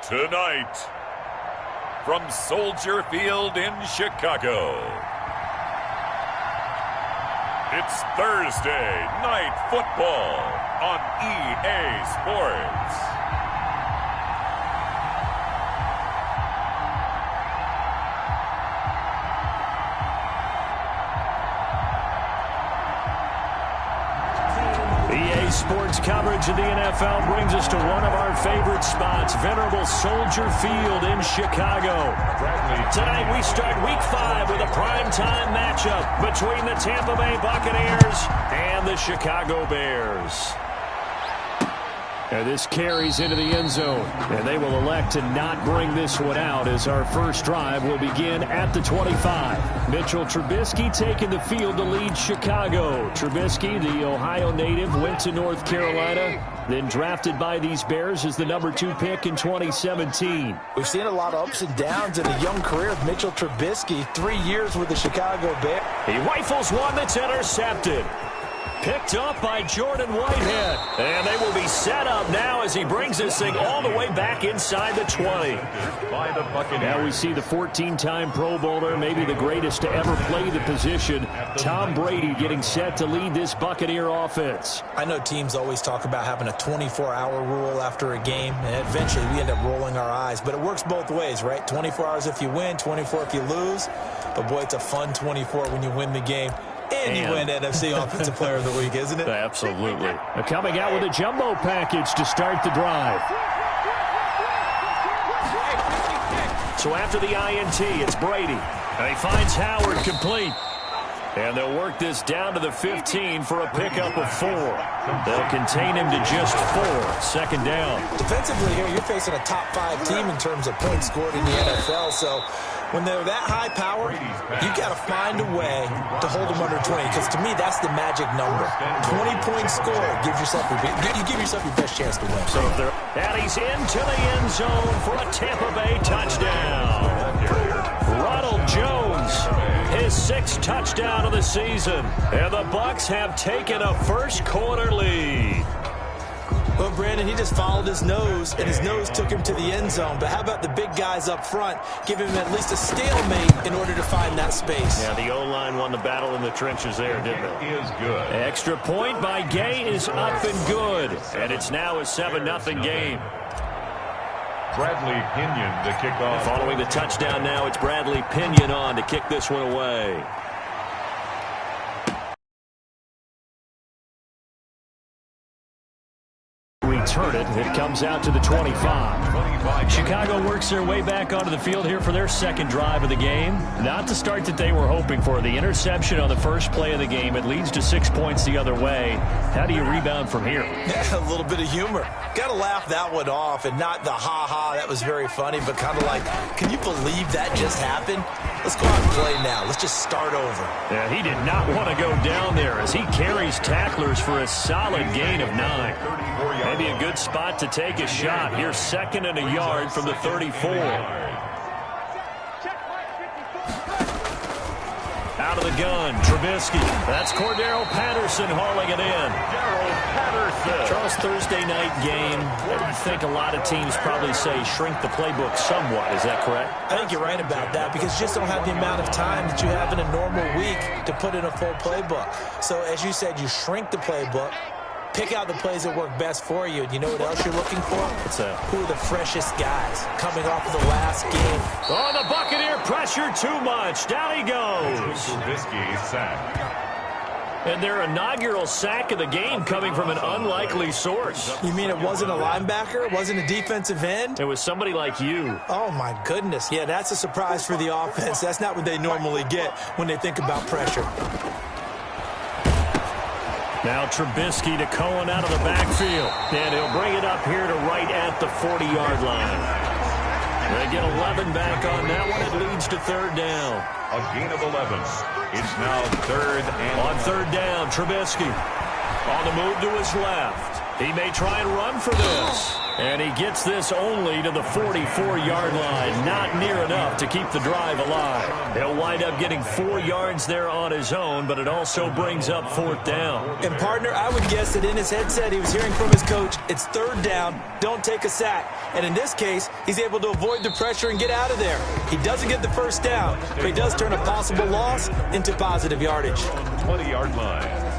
Tonight, from Soldier Field in Chicago, it's Thursday Night Football on EA Sports. EA Sports coverage of the NFL brings us to one of our favorite spots, venerable Soldier Field in Chicago. Tonight we start Week 5 with a primetime matchup between the Tampa Bay Buccaneers and the Chicago Bears. And this carries into the end zone, and they will elect to not bring this one out as our first drive will begin at the 25. Mitchell Trubisky taking the field to lead Chicago. Trubisky, the Ohio native, went to North Carolina, then drafted by these Bears as the number 2 pick in 2017. We've seen a lot of ups and downs in a young career of Mitchell Trubisky, 3 years with the Chicago Bears. He rifles one that's intercepted. Picked up by Jordan Whitehead. And they will be set up now as he brings this thing all the way back inside the 20. Now we see the 14-time Pro Bowler, maybe the greatest to ever play the position, Tom Brady, getting set to lead this Buccaneer offense. I know teams always talk about having a 24-hour rule after a game, and eventually we end up rolling our eyes. But it works both ways, right? 24 hours if you win, 24 if you lose. But, boy, it's a fun 24 when you win the game. And you win NFC Offensive Player of the Week, isn't it? Absolutely. They're coming out with a jumbo package to start the drive. So after the INT, it's Brady. And he finds Howard complete. And they'll work this down to the 15 for a pickup of 4. They'll contain him to just 4. Second down. Defensively here, you're facing a top 5 team in terms of points scored in the NFL. So when they're that high power, you've got to find a way to hold them under 20. Because to me, that's the magic number. 20-point score gives yourself you give yourself your best chance to win. So and he's into the end zone for a Tampa Bay touchdown. Ronald Jones, his 6th touchdown of the season. And the Bucs have taken a first-quarter lead. Well, Brandon, he just followed his nose, and his nose took him to the end zone. But how about the big guys up front? Give him at least a stalemate in order to find that space. Yeah, the O-line won the battle in the trenches there, didn't it? Is good. Extra point by Gay is up and good. And it's now a 7-0 game. Bradley Pinion to kick off. Following the touchdown now, it's Bradley Pinion on to kick this one away. Return it. It comes out to the 25. Chicago works their way back onto the field here for their second drive of the game. Not the start that they were hoping for. The interception on the first play of the game. It leads to 6 points the other way. How do you rebound from here? Yeah, a little bit of humor. Got to laugh that one off, and not the ha-ha. That was very funny, but kind of like, can you believe that just happened? Let's go out and play now. Let's just start over. Yeah, he did not want to go down there as he carries tacklers for a solid gain of 9. Maybe a good spot to take a shot. Here's 2nd and a yard from the 34. Out of the gun, Trubisky. That's Cordero Patterson hauling it in. Charles, Thursday night game. I think a lot of teams probably say shrink the playbook somewhat. Is that correct? I think you're right about that because you just don't have the amount of time that you have in a normal week to put in a full playbook. So as you said, you shrink the playbook. Pick out the plays that work best for you. And you know what else you're looking for? What's that? Who are the freshest guys coming off of the last game? Oh, the Buccaneer pressure too much. Down he goes. Trubisky sacked. And their inaugural sack of the game coming from an unlikely source. You mean it wasn't a linebacker? It wasn't a defensive end? It was somebody like you. Oh, my goodness. Yeah, that's a surprise for the offense. That's not what they normally get when they think about pressure. Now Trubisky to Cohen out of the backfield. And he'll bring it up here to right at the 40-yard line. They get 11 back on that one. It leads to 3rd down. A gain of 11. It's now 3rd and... On 3rd down, Trubisky on the move to his left. He may try and run for this. And he gets this only to the 44-yard line. Not near enough to keep the drive alive. He'll wind up getting 4 yards there on his own, but it also brings up 4th down. And, partner, I would guess that in his headset he was hearing from his coach, it's 3rd down, don't take a sack. And in this case, he's able to avoid the pressure and get out of there. He doesn't get the 1st down, but he does turn a possible loss into positive yardage. 20-yard line.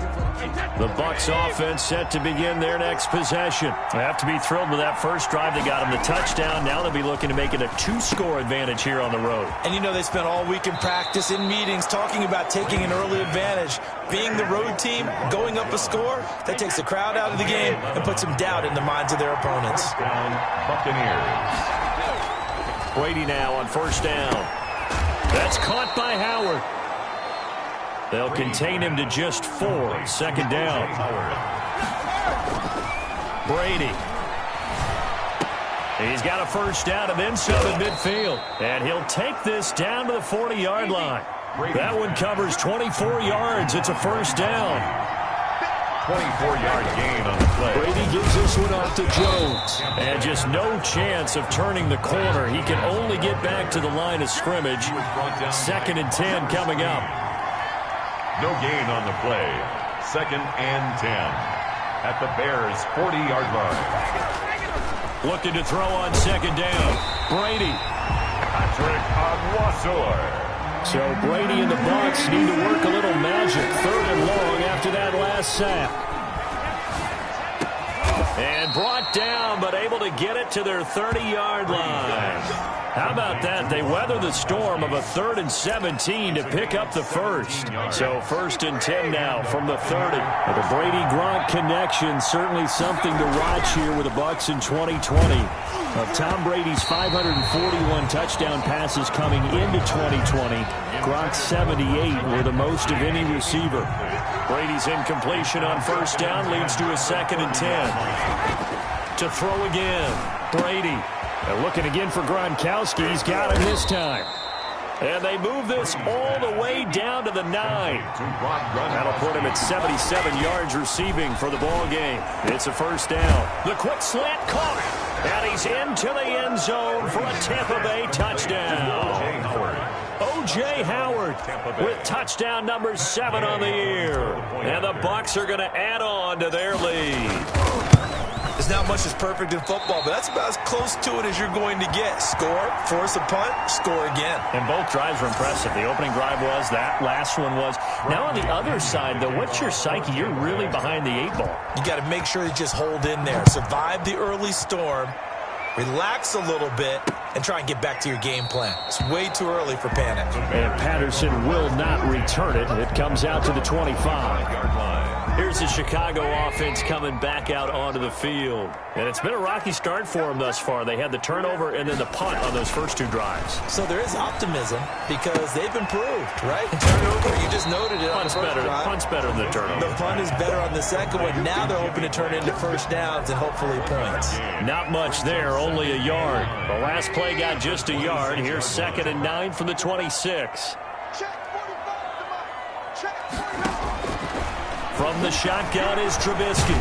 The Bucs offense set to begin their next possession. They have to be thrilled with that first drive. They got them the touchdown. Now they'll be looking to make it a 2-score advantage here on the road. And you know they spent all week in practice, in meetings, talking about taking an early advantage. Being the road team, going up a score, that takes the crowd out of the game and puts some doubt in the minds of their opponents. Down, Buccaneers. Brady now on 1st down. That's caught by Howard. They'll contain him to just 4. 2nd down. Brady. He's got a 1st down and then some in midfield. And he'll take this down to the 40-yard line. That one covers 24 yards. It's a 1st down. 24-yard gain on the play. Brady gives this one off to Jones. And just no chance of turning the corner. He can only get back to the line of scrimmage. 2nd and 10 coming up. No gain on the play. 2nd and 10. At the Bears' 40-yard line. Looking to throw on 2nd down. Brady. Patrick Aguasor. So Brady and the Bucs need to work a little magic. 3rd and long after that last sack. And brought down, but able to get it to their 30-yard line. How about that? They weather the storm of a 3rd and 17 to pick up the 1st. So 1st and 10 now from the 30. The Brady-Gronk connection, certainly something to watch here with the Bucs in 2020. Of Tom Brady's 541 touchdown passes coming into 2020, Gronk's 78 were the most of any receiver. Brady's incompletion on 1st down leads to a 2nd and 10. To throw again, Brady. And looking again for Gronkowski. He's got him this time. And they move this all the way down to the 9. That'll put him at 77 yards receiving for the ball game. It's a 1st down. The quick slant caught. And he's into the end zone for a Tampa Bay touchdown. O.J. Howard with touchdown number 7 on the year. And the Bucs are going to add on to their lead. There's not much that's perfect in football, but that's about as close to it as you're going to get. Score, force a punt, score again. And both drives were impressive. The opening drive was, that last one was. Now on the other side, though, what's your psyche? You're really behind the 8 ball. You got to make sure you just hold in there. Survive the early storm, relax a little bit, and try and get back to your game plan. It's way too early for panic. And Patterson will not return it. It comes out to the 25-yard line. Here's the Chicago offense coming back out onto the field. And it's been a rocky start for them thus far. They had the turnover and then the punt on those first 2 drives. So there is optimism because they've improved, right? Turnover, you just noted it. Punt's better than the turnover. The punt is better on the second one. Now they're hoping to turn into 1st downs and hopefully points. Not much there, only a yard. The last play got just a yard. Here's 2nd and 9 from the 26. From the shotgun is Trubisky.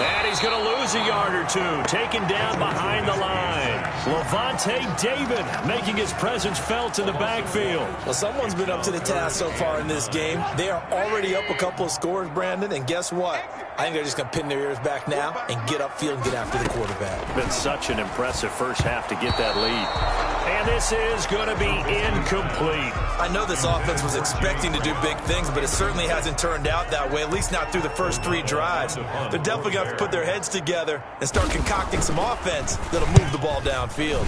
And he's going to lose a yard or 2. Taken down behind the line. Levante David making his presence felt in the backfield. Well, someone's been up to the task so far in this game. They are already up a couple of scores, Brandon. And guess what? I think they're just going to pin their ears back now and get upfield and get after the quarterback. Been such an impressive first half to get that lead. And this is going to be incomplete. I know this offense was expecting to do big things, but it certainly hasn't turned out that way, at least not through the first 3 drives. They're definitely going to have to put their heads together and start concocting some offense that'll move the ball downfield.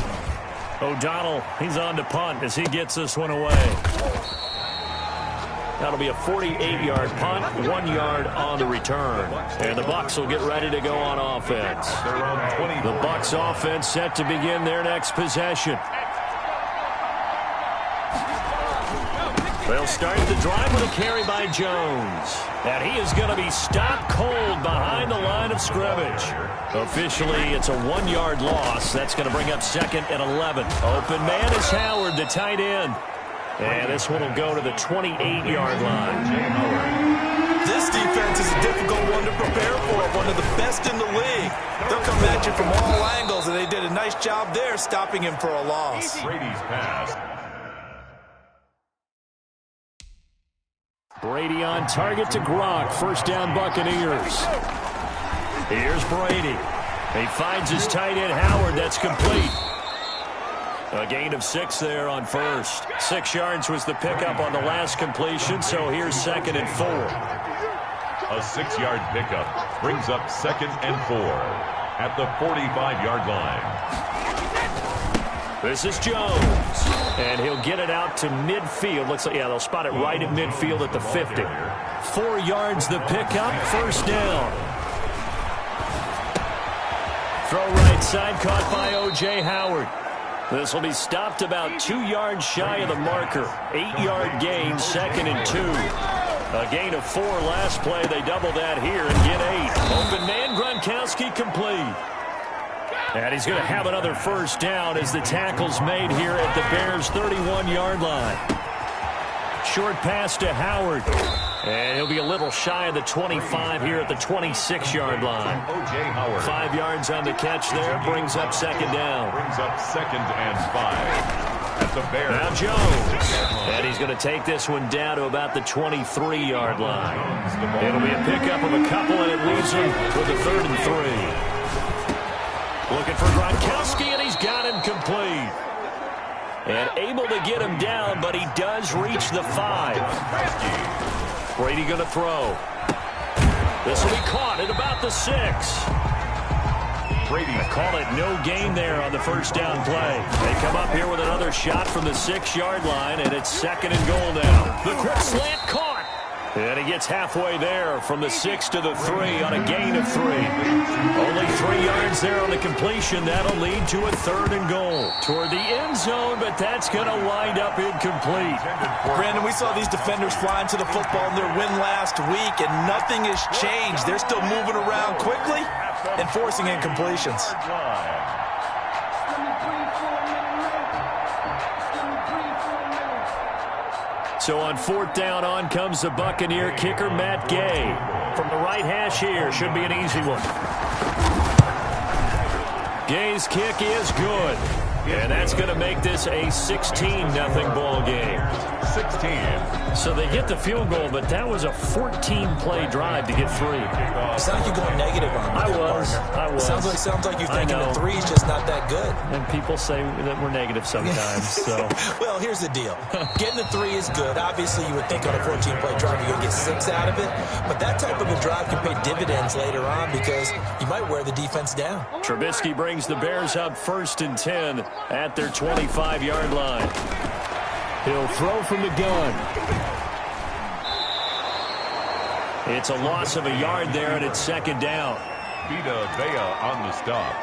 O'Donnell, he's on to punt as he gets this one away. That'll be a 48-yard punt, 1 yard on the return. And the Bucs will get ready to go on offense. The Bucs offense set to begin their next possession. They'll start the drive with a carry by Jones. And he is going to be stopped cold behind the line of scrimmage. Officially, it's a 1 yard loss. That's going to bring up 2nd and 11. Open man is Howard, the tight end. And this one will go to the 28-yard line. This defense is a difficult one to prepare for, one of the best in the league. They'll come at you from all angles, and they did a nice job there stopping him for a loss. Brady's pass. Brady on target to Gronk. First down, Buccaneers. Here's Brady. He finds his tight end, Howard. That's complete. A gain of 6 there on first. 6 yards was the pickup on the last completion, so here's 2nd and 4. A 6-yard pickup brings up 2nd and 4 at the 45-yard line. This is Jones, and he'll get it out to midfield. Looks like, yeah, they'll spot it right at midfield at the 50. 4 yards the pickup, first down. Throw right side, caught by O.J. Howard. This will be stopped about 2 yards shy of the marker. 8-yard gain, 2nd and 2. A gain of 4 last play. They double that here and get 8. Open man, Gronkowski complete. And he's going to have another first down as the tackle's made here at the Bears' 31-yard line. Short pass to Howard. And he'll be a little shy of the 25 here at the 26-yard line. O.J. Howard. 5 yards on the catch there. Brings up 2nd down. Brings up 2nd and 5 at the Bears. Now Jones. And he's going to take this one down to about the 23-yard line. It'll be a pickup of a couple, and it leaves him with a 3rd and 3. Looking for Gronkowski, and he's got him complete. And able to get him down, but he does reach the 5. Brady going to throw. This will be caught at about the 6. Brady call it no gain there on the first down play. They come up here with another shot from the 6-yard line, and it's 2nd and goal now. The quick slant caught. And he gets halfway there from the 6 to the 3 on a gain of 3. Only 3 yards there on the completion. That'll lead to a 3rd and goal toward the end zone, but that's going to wind up incomplete. Brandon, we saw these defenders flying to the football in their win last week, and nothing has changed. They're still moving around quickly and forcing incompletions. So on 4th down, on comes the Buccaneer kicker, Matt Gay. From the right hash here, should be an easy one. Gay's kick is good. And that's going to make this a 16-0 ball game. 16. So they get the field goal, but that was a 14-play drive to get 3. It's not like you're going negative on me. I was. Sounds like you're thinking the 3 is just not that good. And people say that we're negative sometimes. So. Well, here's the deal. Getting the 3 is good. Obviously, you would think on a 14-play drive you're going to get 6 out of it. But that type of a drive can pay dividends later on because you might wear the defense down. Trubisky brings the Bears up 1st and 10 at their 25-yard line. He'll throw from the gun. It's a loss of a yard there, and it's 2nd down. Vita Vea on the stop.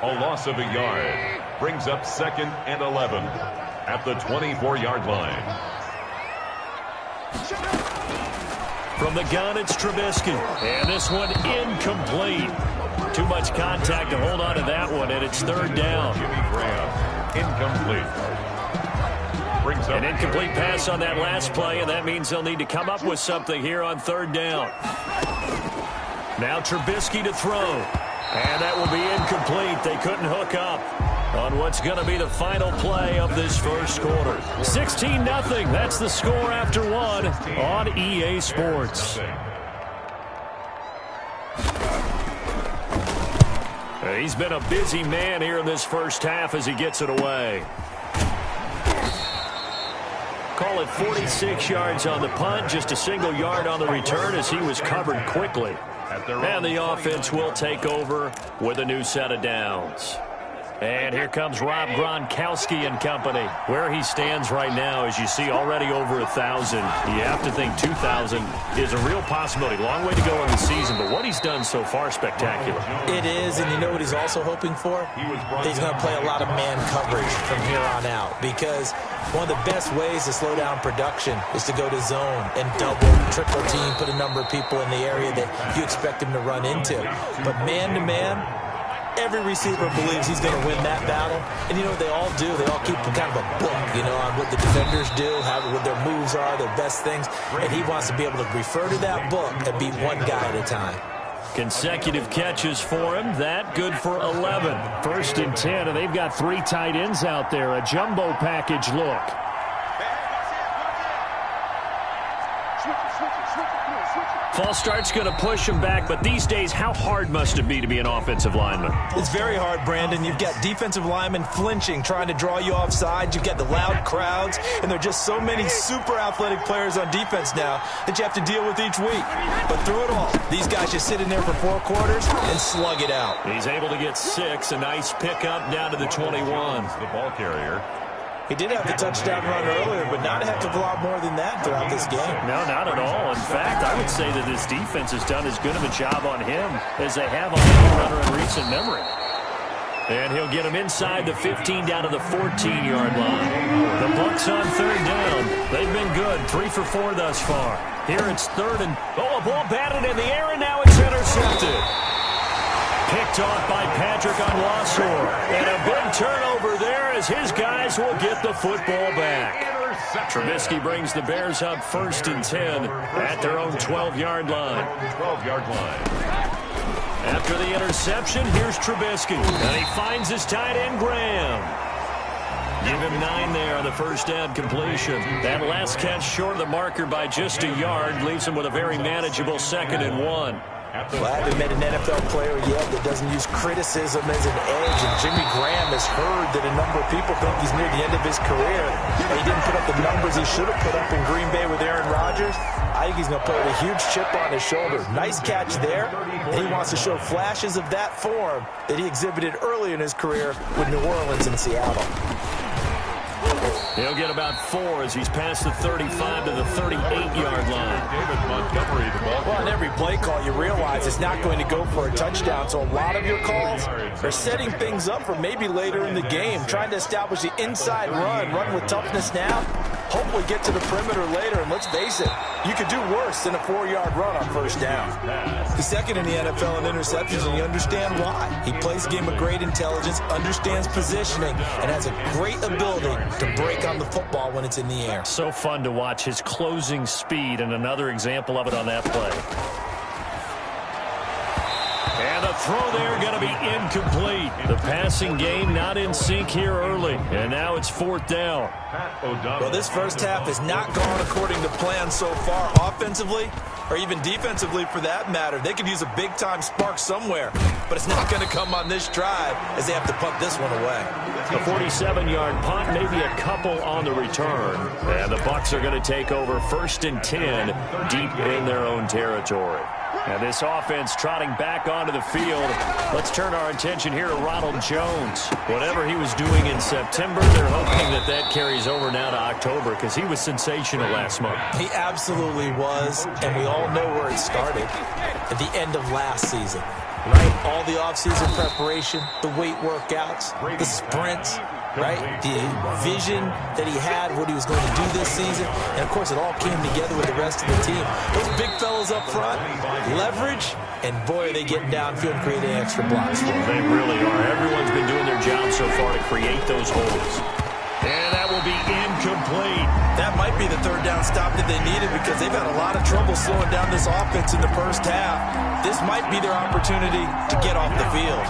A loss of a yard brings up 2nd and 11 at the 24-yard line. From the gun, it's Trubisky. And this one incomplete. Too much contact to hold on to that one, and it's 3rd down. Jimmy Graham, incomplete. Brings up an incomplete pass on that last play, and that means they'll need to come up with something here on 3rd down. Now Trubisky to throw. And that will be incomplete. They couldn't hook up on what's going to be the final play of this first quarter. 16-0. That's the score after 1 on EA Sports. He's been a busy man here in this first half as he gets it away. Call it 46 yards on the punt, just a single yard on the return as he was covered quickly. And the offense will take over with a new set of downs. And here comes Rob Gronkowski and company. Where he stands right now, as you see, already over 1,000. You have to think 2,000 is a real possibility. Long way to go in the season, but what he's done so far, spectacular. It is, and you know what he's also hoping for? He's going to play a lot of man coverage from here on out, because one of the best ways to slow down production is to go to zone and double, triple team, put a number of people in the area that you expect him to run into. But man-to-man, Every receiver believes he's going to win that battle. And you know what they all do? They all keep kind of a book, you know, on what the defenders do, what their moves are, their best things. And he wants to be able to refer to that book and beat one guy at a time. Consecutive catches for him. That good for 11. 1st and 10, and they've got 3 tight ends out there. A jumbo package look. False start's going to push him back, but these days, how hard must it be to be an offensive lineman? It's very hard, Brandon. You've got defensive linemen flinching, trying to draw you off sides. You've got the loud crowds, and there are just so many super athletic players on defense now that you have to deal with each week. But through it all, these guys just sit in there for 4 quarters and slug it out. He's able to get 6. A nice pickup down to the 21. The ball carrier. He did have the touchdown run earlier, but not a heck of a lot more than that throughout this game. No, not at all. In fact, I would say that this defense has done as good of a job on him as they have on any runner in recent memory. And he'll get him inside the 15 down to the 14-yard line. The Bucs on 3rd down. They've been good, 3 for 4 thus far. Here it's 3rd and, a ball batted in the air, and now it's intercepted. Picked off by Patrick Onwuasor. And a big turnover there as his guys will get the football back. Trubisky brings the Bears up 1st and 10 at their own 12-yard line. 12-yard line. After the interception, here's Trubisky. And he finds his tight end, Graham. Give him 9 there on the 1st down completion. That last catch short of the marker by just a yard leaves him with a very manageable 2nd and 1. Well, I haven't met an NFL player yet that doesn't use criticism as an edge, and Jimmy Graham has heard that a number of people think he's near the end of his career. He didn't put up the numbers he should have put up in Green Bay with Aaron Rodgers. I think he's going to put a huge chip on his shoulder. Nice catch there, and he wants to show flashes of that form that he exhibited early in his career with New Orleans and Seattle. He'll get about 4 as he's past the 35 to the 38-yard line. David Montgomery, the ball. Well, on every play call, you realize it's not going to go for a touchdown. So a lot of your calls are setting things up for maybe later in the game, trying to establish the inside run with toughness now. Hopefully get to the perimeter later, and let's face it, you could do worse than a 4-yard run on 1st down. He's 2nd in the NFL in interceptions, and you understand why. He plays a game of great intelligence, understands positioning, and has a great ability to break on the football when it's in the air. So fun to watch his closing speed, and another example of it on that play. And the throw there going to be incomplete. The passing game not in sync here early, and now it's 4th down. Well, this first half has not gone according to plan so far offensively, or even defensively for that matter. They could use a big-time spark somewhere, but it's not going to come on this drive as they have to punt this one away. A 47-yard punt, maybe a couple on the return. And the Bucs are going to take over 1st and 10 deep in their own territory. And this offense trotting back onto the field. Let's turn our attention here to Ronald Jones. Whatever he was doing in September, they're hoping that that carries over now to October because he was sensational last month. He absolutely was, and we all know where it started at the end of last season. Right? All the offseason preparation, the weight workouts, the sprints, right? The vision that he had, what he was going to do this season. And, of course, it all came together with the rest of the team. Those big fellas up front, leverage, and, boy, are they getting downfield and creating extra blocks for them. They really are. Everyone's been doing their job so far to create those holes. And that will be incomplete. That might be the 3rd down stop that they needed because they've had a lot of trouble slowing down this offense in the first half. This might be their opportunity to get off the field.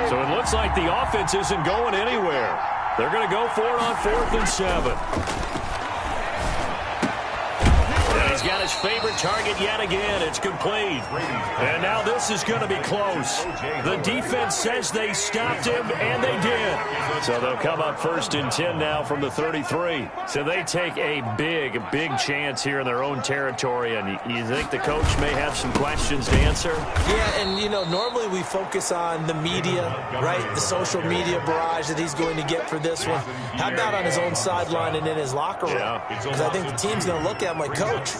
So it looks like the offense isn't going anywhere. They're going to go for it on 4th and 7. And he's got his favorite target yet again. It's complete. And now this is going to be close. The defense says they stopped him, and they did. So they'll come up 1st and 10 now from the 33. So they take a big, big chance here in their own territory. And you think the coach may have some questions to answer? Yeah, and, you know, normally we focus on the media, right? The social media barrage that he's going to get for this one. How about on his own sideline and in his locker room? Because I think the team's going to look at him like, Coach,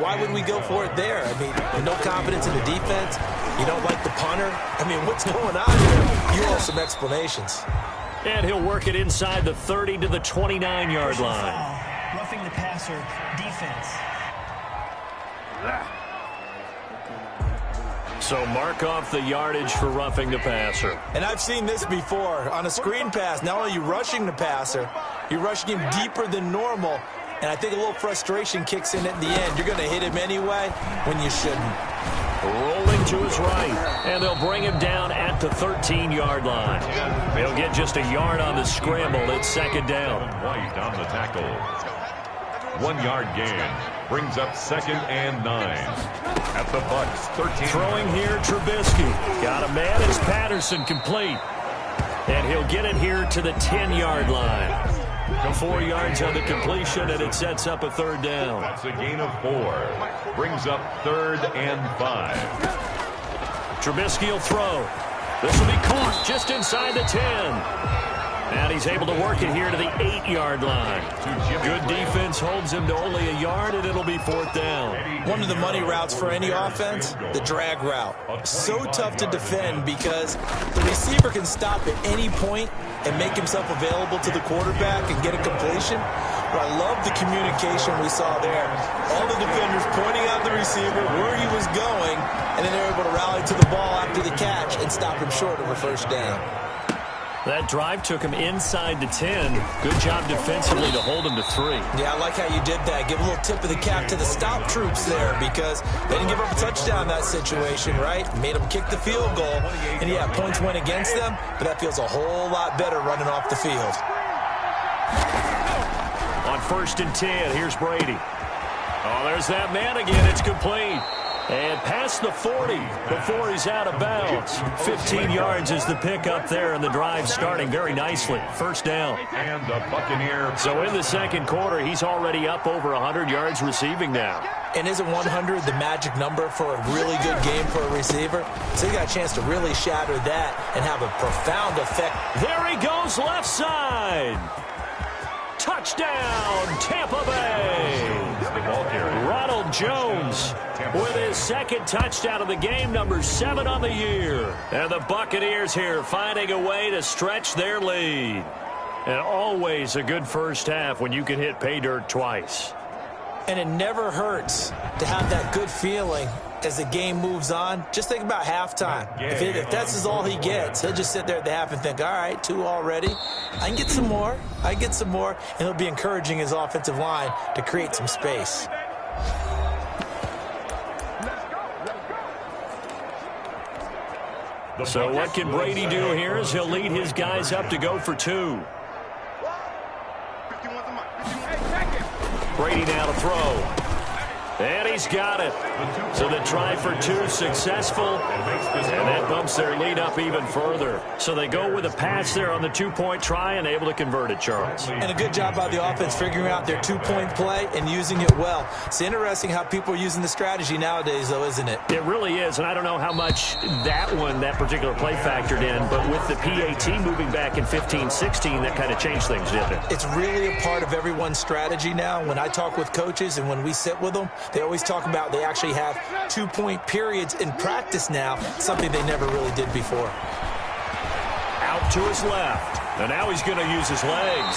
why would we go for it there? I mean, no confidence in the defense. You don't like the punter. I mean, what's going on here? You owe some explanations. And he'll work it inside the 30 to the 29-yard line. Roughing the passer defense. So mark off the yardage for roughing the passer. And I've seen this before. On a screen pass, not only are you rushing the passer, you're rushing him deeper than normal. And I think a little frustration kicks in at the end. You're going to hit him anyway when you shouldn't. Rolling to his right, and they'll bring him down at the 13-yard line. They'll get just a yard on the scramble. It's second down. White on the tackle. 1 yard gain. Brings up 2nd and 9. At the Bucks, 13. Throwing here, Trubisky. Got a man. It's Patterson complete. And he'll get it here to the 10-yard line. 4 yards on the completion, and it sets up a 3rd down. That's a gain of 4. Brings up 3rd and 5. Trubisky will throw. This will be caught just inside the 10. And he's able to work it here to the 8-yard line. Good defense holds him to only a yard, and it'll be 4th down. One of the money routes for any offense, the drag route. So tough to defend because the receiver can stop at any point and make himself available to the quarterback and get a completion. But I love the communication we saw there. All the defenders pointing out the receiver where he was going, and then they're able to rally to the ball after the catch and stop him short of a 1st down. That drive took him inside the 10. Good job defensively to hold him to 3. Yeah, I like how you did that. Give a little tip of the cap to the stop troops there because they didn't give up a touchdown in that situation, right? Made them kick the field goal. And, yeah, points went against them, but that feels a whole lot better running off the field. On 1st and 10, here's Brady. Oh, there's that man again. It's complete. And past the 40 before he's out of bounds. 15 yards is the pickup there, and the drive starting very nicely. 1st down. And the Buccaneer. So in the 2nd quarter, he's already up over 100 yards receiving now. And isn't 100 the magic number for a really good game for a receiver? So you got a chance to really shatter that and have a profound effect. There he goes, left side. Touchdown, Tampa Bay. Ronald Jones with his 2nd touchdown of the game, number 7 on the year. And the Buccaneers here finding a way to stretch their lead. And always a good 1st half when you can hit pay dirt twice. And it never hurts to have that good feeling as the game moves on. Just think about halftime. If that's all he gets, he'll just sit there at the half and think, all right, 2 already. I can get some more. I can get some more. And he'll be encouraging his offensive line to create some space. So what can Brady do here is he'll lead his guys up to go for 2. Brady now to throw. And he's got it. So the try for 2 successful. And that bumps their lead up even further. So they go with a pass there on the 2-point try and able to convert it, Charles. And a good job by the offense figuring out their 2-point play and using it well. It's interesting how people are using the strategy nowadays, though, isn't it? It really is. And I don't know how much that particular play factored in. But with the PAT moving back in 15-16, that kind of changed things, didn't it? It's really a part of everyone's strategy now. When I talk with coaches and when we sit with them, they always talk about they actually have 2-point periods in practice now, something they never really did before. Out to his left. And now he's going to use his legs.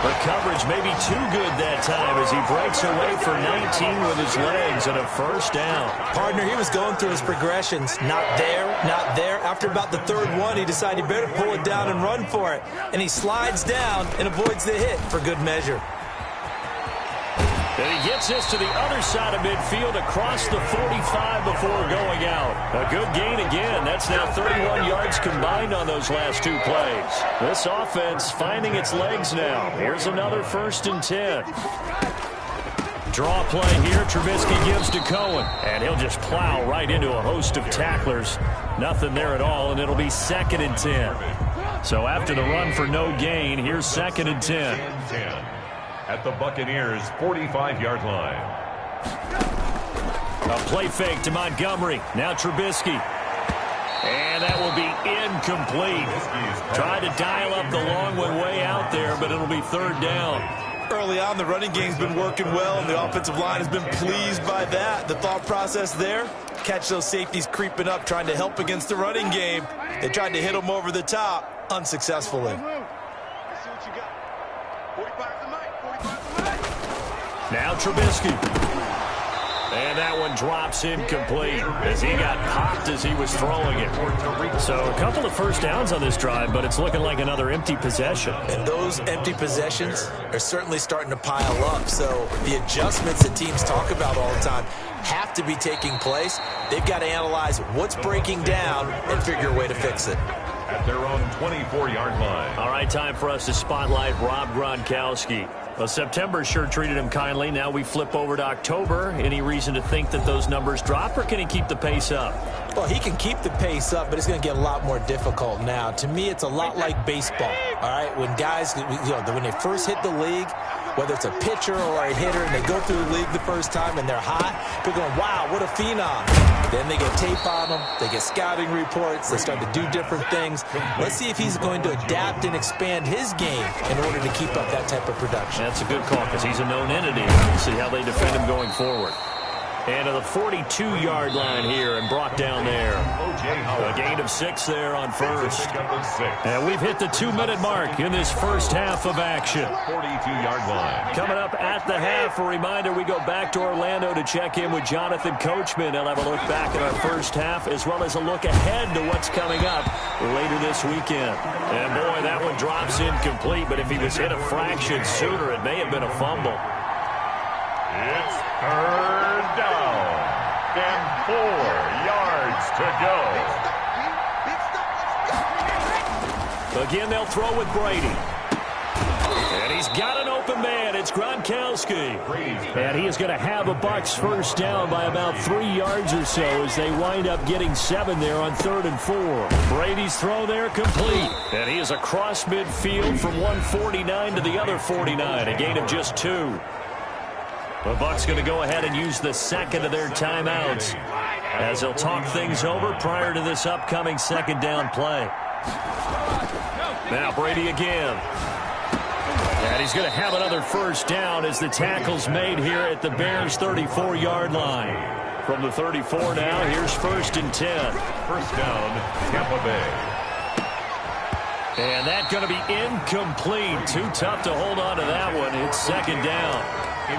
But coverage may be too good that time as he breaks away for 19 with his legs and a 1st down. Partner, he was going through his progressions. Not there, not there. After about the 3rd one, he decided he better pull it down and run for it. And he slides down and avoids the hit for good measure. And he gets this to the other side of midfield across the 45 before going out. A good gain again. That's now 31 yards combined on those last 2 plays. This offense finding its legs now. Here's another 1st and 10. Draw play here. Trubisky gives to Cohen. And he'll just plow right into a host of tacklers. Nothing there at all, and it'll be 2nd and 10. So after the run for no gain, here's 2nd and 10. At the Buccaneers' 45-yard line. A play fake to Montgomery. Now Trubisky. And that will be incomplete. Tried to dial up the long one way out there, but it'll be 3rd down. Early on, the running game's been working well, and the offensive line has been pleased by that. The thought process there, catch those safeties creeping up, trying to help against the running game. They tried to hit them over the top, unsuccessfully. Now Trubisky. And that one drops incomplete as he got popped as he was throwing it. So a couple of first downs on this drive, but it's looking like another empty possession. And those empty possessions are certainly starting to pile up. So the adjustments that teams talk about all the time have to be taking place. They've got to analyze what's breaking down and figure a way to fix it. At their own 24-yard line. All right, time for us to spotlight Rob Gronkowski. Well, September sure treated him kindly. Now we flip over to October. Any reason to think that those numbers drop, or can he keep the pace up? Well, he can keep the pace up, but it's going to get a lot more difficult now. To me, it's a lot like baseball, all right? When guys, when they first hit the league, whether it's a pitcher or a hitter, and they go through the league the first time and they're hot, they're going, wow, what a phenom. Then they get tape on them, they get scouting reports, they start to do different things. Let's see if he's going to adapt and expand his game in order to keep up that type of production. That's a good call because he's a known entity. We'll see how they defend him going forward. And to the 42-yard line here and brought down there. A gain of 6 there on first. And we've hit the 2-minute mark in this first half of action. 42-yard line. Coming up at the half, a reminder, we go back to Orlando to check in with Jonathan Coachman. He'll have a look back at our first half as well as a look ahead to what's coming up later this weekend. And boy, that one drops incomplete, but if he was hit a fraction sooner, it may have been a fumble. It's third down and 4 yards to go. Again, they'll throw with Brady. And he's got an open man. It's Gronkowski. And he is going to have a Bucs first down by about 3 yards or so as they wind up getting 7 there on 3rd and 4. Brady's throw there complete. And he is across midfield from 149 to the other 49. A gain of just 2. The Bucs going to go ahead and use the second of their timeouts as they'll talk things over prior to this upcoming second down play. Now Brady again. And he's going to have another first down as the tackle's made here at the Bears' 34-yard line. From the 34 now, here's 1st and 10. First down, Tampa Bay. And that's going to be incomplete. Too tough to hold on to that one. It's 2nd down.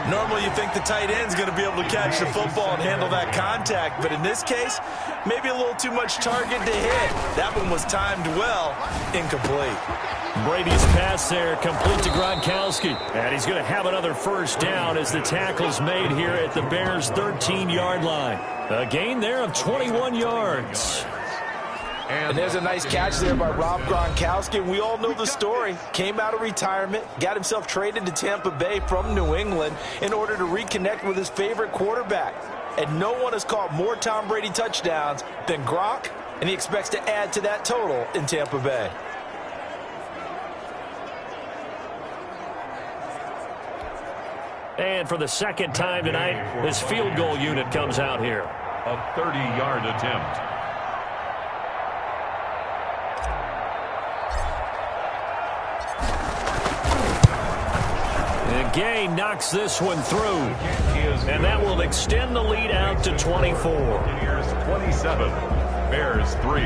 Normally you think the tight end's going to be able to catch the football and handle that contact, but in this case, maybe a little too much target to hit. That one was timed well, incomplete. Brady's pass there, complete to Gronkowski. And he's going to have another first down as the tackle's made here at the Bears' 13-yard line. A gain there of 21 yards. And there's a nice catch there by Rob Gronkowski. We all know the story. Came out of retirement, got himself traded to Tampa Bay from New England in order to reconnect with his favorite quarterback. And no one has caught more Tom Brady touchdowns than Gronk, and he expects to add to that total in Tampa Bay. And for the second time tonight, this field goal unit comes out here. A 30-yard attempt. Gay knocks this one through, and that will extend the lead out to 24. Here's 27, Bears 3.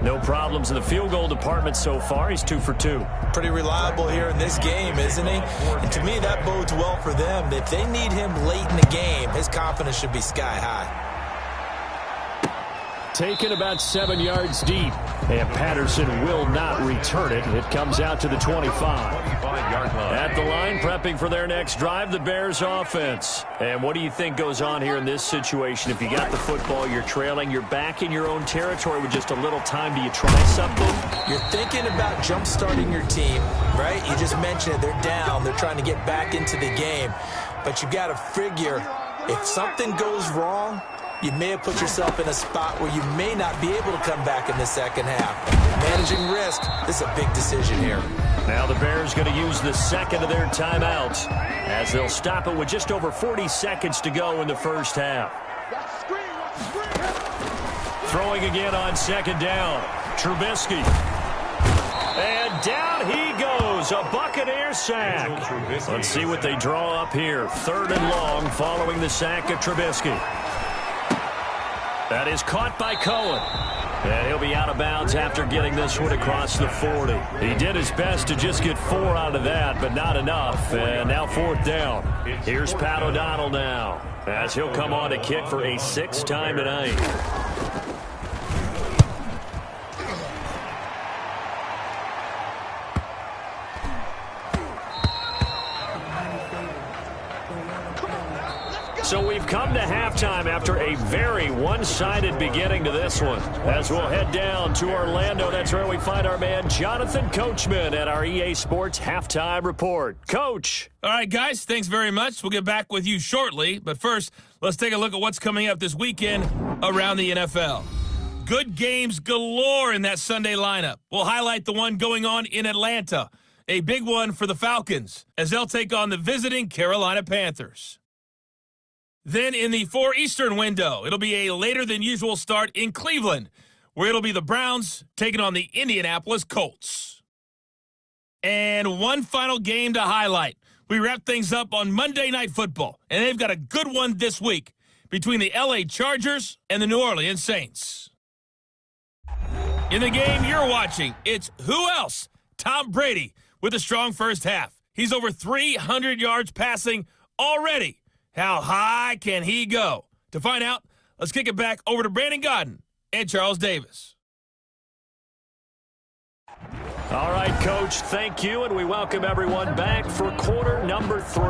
No problems in the field goal department so far. He's 2 for 2. Pretty reliable here in this game, isn't he? And to me, that bodes well for them. If they need him late in the game, his confidence should be sky high. Taken about 7 yards deep, and Patterson will not return it. It comes out to the 25. 25-yard line. At the line, prepping for their next drive, the Bears offense. And what do you think goes on here in this situation? If you got the football, you're trailing, you're back in your own territory with just a little time. Do you try something? You're thinking about jump-starting your team, right? You just mentioned it. They're down. They're trying to get back into the game. But you got to figure, if something goes wrong, you may have put yourself in a spot where you may not be able to come back in the second half. Managing risk, this is a big decision here. Now the Bears going to use the second of their timeouts as they'll stop it with just over 40 seconds to go in the first half. Throwing again on 2nd down. Trubisky. And down he goes. A Buccaneer sack. Let's see what they draw up here. 3rd and long following the sack of Trubisky. That is caught by Cohen. And he'll be out of bounds after getting this one across the 40. He did his best to just get 4 out of that, but not enough. And now 4th down. Here's Pat O'Donnell now, as he'll come on to kick for a 6th time tonight. So we've come to halftime after a very one-sided beginning to this one. As we'll head down to Orlando, that's where we find our man Jonathan Coachman at our EA Sports Halftime Report. Coach. All right, guys, thanks very much. We'll get back with you shortly. But first, let's take a look at what's coming up this weekend around the NFL. Good games galore in that Sunday lineup. We'll highlight the one going on in Atlanta. A big one for the Falcons as they'll take on the visiting Carolina Panthers. Then in the 4 Eastern window, it'll be a later-than-usual start in Cleveland, where it'll be the Browns taking on the Indianapolis Colts. And one final game to highlight. We wrap things up on Monday Night Football, and they've got a good one this week between the L.A. Chargers and the New Orleans Saints. In the game you're watching, it's who else? Tom Brady with a strong first half. He's over 300 yards passing already. How high can he go? To find out, let's kick it back over to Brandon Godden and Charles Davis. All right, Coach, thank you, and we welcome everyone back for quarter number 3.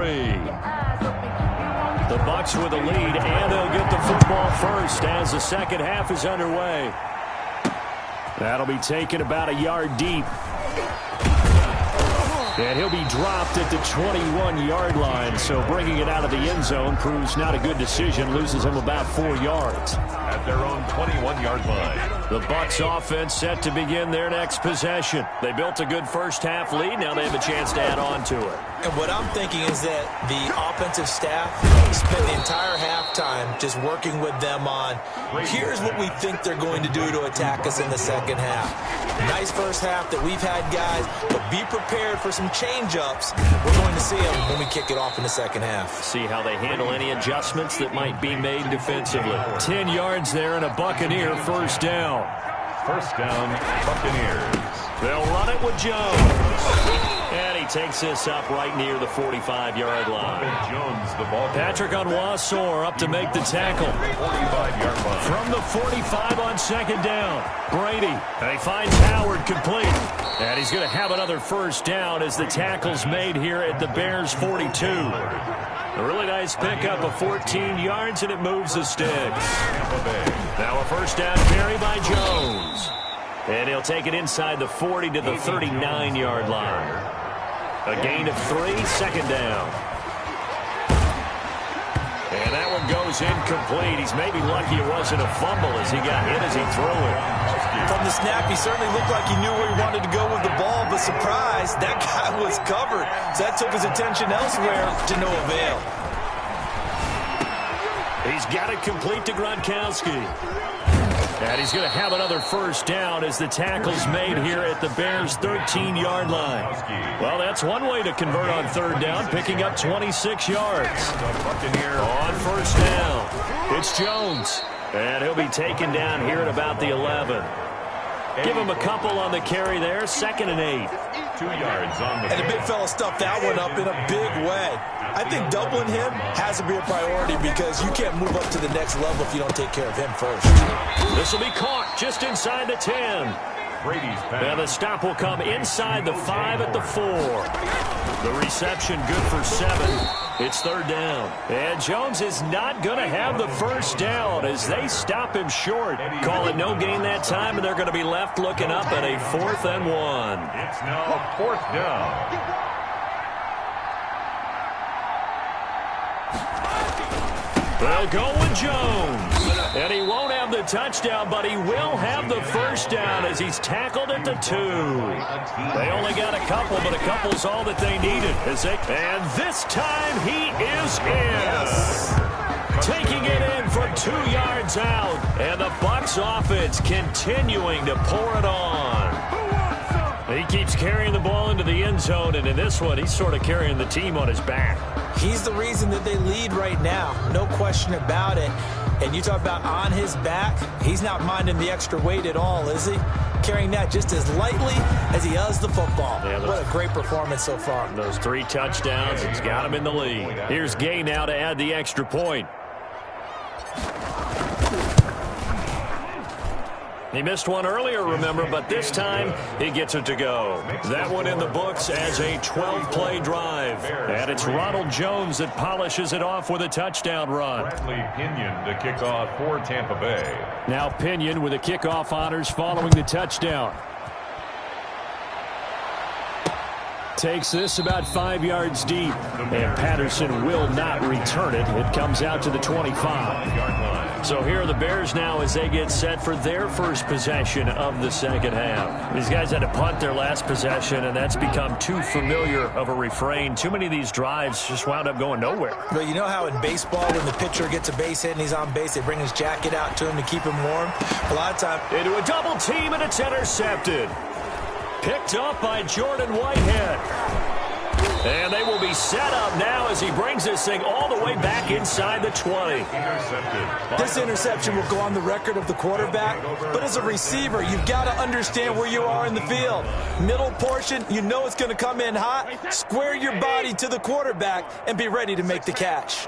The Bucs with a lead, and they'll get the football first as the second half is underway. That'll be taken about a yard deep. And he'll be dropped at the 21-yard line, so bringing it out of the end zone proves not a good decision, loses him about 4 yards. At their own 21-yard line. The Bucs offense set to begin their next possession. They built a good first-half lead. Now they have a chance to add on to it. And what I'm thinking is that the offensive staff spent the entire halftime just working with them on, here's what we think they're going to do to attack us in the second half. Nice first half that we've had, guys, but be prepared for some change-ups. We're going to see them when we kick it off in the second half. See how they handle any adjustments that might be made defensively. 10 yards there and a Buccaneer first down. First down, Buccaneers. They'll run it with Jones. And he takes this up right near the 45-yard line. Jones, the ball. Patrick Onwuasor up to make the tackle. 45-yard line. From the 45 on second down. Brady. And he finds Howard complete. And he's going to have another first down as the tackle's made here at the Bears' 42. A really nice pickup of 14 yards, and it moves the sticks. Now a first down carry by Jones. And he'll take it inside the 40 to the 39-yard line. A gain of 3, second down. And that one goes incomplete. He's maybe lucky it wasn't a fumble as he got hit as he threw it. From the snap, he certainly looked like he knew where he wanted to go with the ball, but surprise, that guy was covered. So that took his attention elsewhere to no avail. He's got it complete to Gronkowski. And he's going to have another first down as the tackle's made here at the Bears' 13-yard line. Well, that's one way to convert on third down, picking up 26 yards. On first down, it's Jones. And he'll be taken down here at about the 11. Give him a couple on the carry there, 2nd and 8. 2 yards on the. And the big fella stuffed that one up in a big way. I think doubling him has to be a priority because you can't move up to the next level if you don't take care of him first. This will be caught just inside the 10. Brady's pass. Now the stop will come inside the 5 at the 4. The reception good for 7. It's third down. And Jones is not going to have the first down as they stop him short. Call it no gain that time, and they're going to be left looking up at a 4th and 1. It's now 4th down. They'll go with Jones. And he won't have the touchdown, but he will have the first down as he's tackled at the 2. They only got a couple, but a couple's all that they needed. And this time he is in. Taking it in from 2 yards out. And the Bucs offense continuing to pour it on. He keeps carrying the ball into the end zone, and in this one, he's sort of carrying the team on his back. He's the reason that they lead right now. No question about it. And you talk about on his back, he's not minding the extra weight at all, is he? Carrying that just as lightly as he does the football. Yeah, what a great performance so far. Those 3 touchdowns, it's got him in the lead. Here's Gay now to add the extra point. He missed one earlier, remember, but this time he gets it to go. That one in the books as a 12-play drive. And it's Ronald Jones that polishes it off with a touchdown run. Bradley Pinion to kick off for Tampa Bay. Now Pinion with the kickoff honors following the touchdown. Takes this about 5 yards deep, and Patterson will not return it. It comes out to the 25. So here are the Bears now as they get set for their first possession of the second half. These guys had to punt their last possession, and that's become too familiar of a refrain. Too many of these drives just wound up going nowhere. But you know how in baseball, when the pitcher gets a base hit and he's on base, they bring his jacket out to him to keep him warm? A lot of times. Into a double team, and it's intercepted. Picked up by Jordan Whitehead. And they will be set up now as he brings this thing all the way back inside the 20. This interception will go on the record of the quarterback, but as a receiver, you've got to understand where you are in the field. Middle portion, you know it's going to come in hot. Square your body to the quarterback and be ready to make the catch.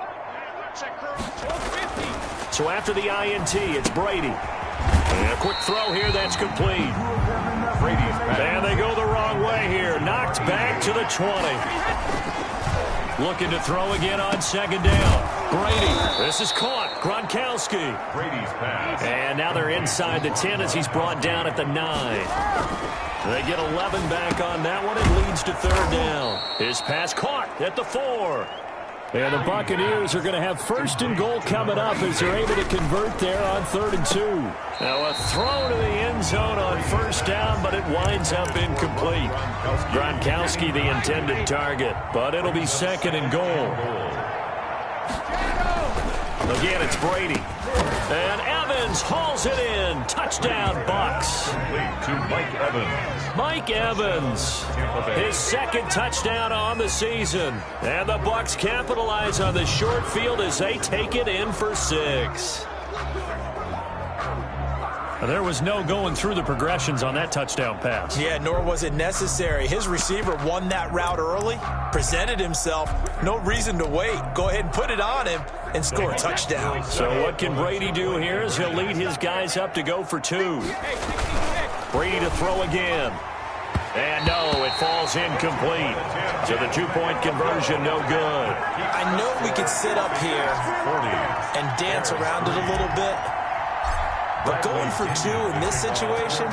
So after the INT, it's Brady. And a quick throw here that's complete. And they go the wrong way here. Knocked back to the 20. Looking to throw again on second down. Brady. This is caught. Gronkowski. Brady's pass. And now they're inside the 10 as he's brought down at the 9. They get 11 back on that one. It leads to third down. His pass caught at the 4. And the Buccaneers are going to have first and goal coming up as they're able to convert there on 3rd and 2. Now a throw to the end zone on first down, but it winds up incomplete. Gronkowski the intended target, but it'll be 2nd and goal. Again, it's Brady. And Evans hauls it in. Touchdown, Bucs. To Mike Evans. Mike Evans, his 2nd touchdown on the season. And the Bucs capitalize on the short field as they take it in for 6. There was no going through the progressions on that touchdown pass. Yeah, nor was it necessary. His receiver won that route early, presented himself. No reason to wait. Go ahead and put it on him and score a touchdown. So what can Brady do here is he'll lead his guys up to go for 2. Brady to throw again. And no, it falls incomplete. So the 2-point conversion, no good. I know we could sit up here and dance around it a little bit. But going for 2 in this situation,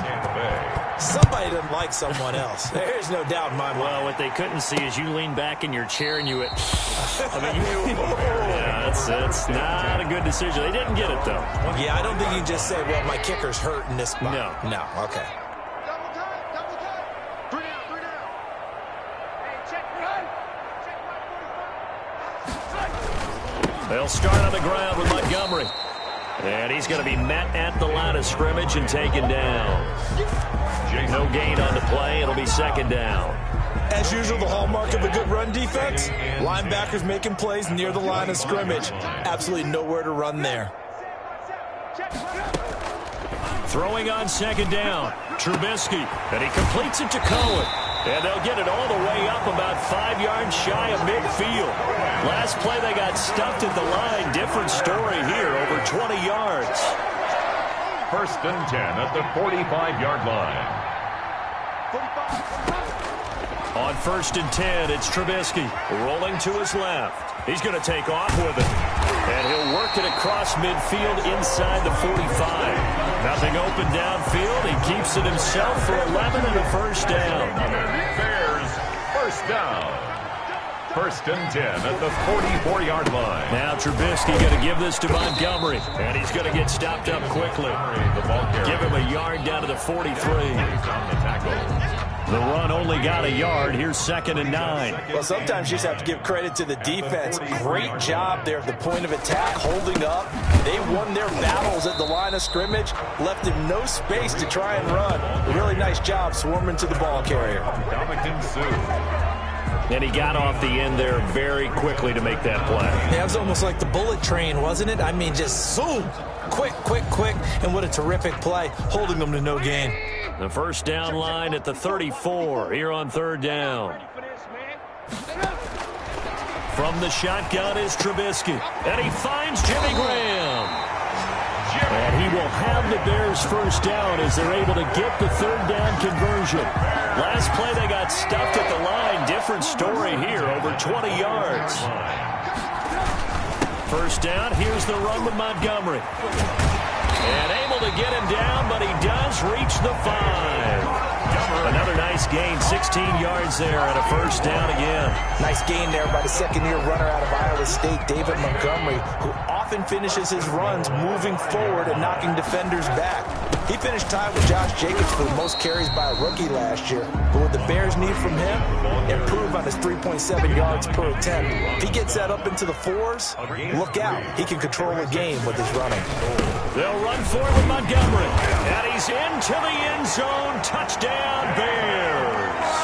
somebody doesn't like someone else. There's no doubt in my mind. Well, what they couldn't see is you lean back in your chair and you went, yeah, that's not a good decision. They didn't get it, though. Yeah, I don't think you can just say, well, my kicker's hurt in this spot. No. No, okay. They'll start on the ground with Montgomery. And he's going to be met at the line of scrimmage and taken down. No gain on the play. It'll be 2nd down. As usual, the hallmark of a good run defense, linebackers making plays near the line of scrimmage. Absolutely nowhere to run there. Throwing on 2nd down. Trubisky. And he completes it to Cohen. And they'll get it all the way up about 5 yards shy of midfield. Last play they got stuffed at the line. Different story here, over 20 yards. 1st and 10 at the 45-yard line. On 1st and 10, it's Trubisky rolling to his left. He's going to take off with it. And he'll work it across midfield inside the 45. Nothing open downfield. He keeps it himself for 11 and a first down. Bears, first down. 1st and 10 at the 44-yard line. Now Trubisky going to give this to Montgomery. And he's going to get stopped up quickly. Give him a yard down to the 43. On the tackle. The run only got a yard. Here's 2nd and 9. Well, sometimes you just have to give credit to the defense. Great job there at the point of attack, holding up. They won their battles at the line of scrimmage, left him no space to try and run. A really nice job swarming to the ball carrier. And he got off the end there very quickly to make that play. Yeah, it was almost like the bullet train, wasn't it? I mean, just zoom. Quick, quick, quick. And what a terrific play, holding them to no gain. The first down line at the 34 here on 3rd down. From the shotgun is Trubisky. And he finds Jimmy Graham. And he will have the Bears first down as they're able to get the 3rd down conversion. Last play they got stuffed at the line. Different story here, over 20 yards. First down, here's the run with Montgomery. And able to get him down, but he does reach the 5. Another nice gain, 16 yards there and a first down again. Nice gain there by the second-year runner out of Iowa State, David Montgomery, who often finishes his runs moving forward and knocking defenders back. He finished tied with Josh Jacobs for the most carries by a rookie last year. But what the Bears need from him, improve on his 3.7 yards per attempt. If he gets that up into the 4s, look out. He can control a game with his running. They'll run for it with Montgomery. And he's into the end zone. Touchdown, Bears.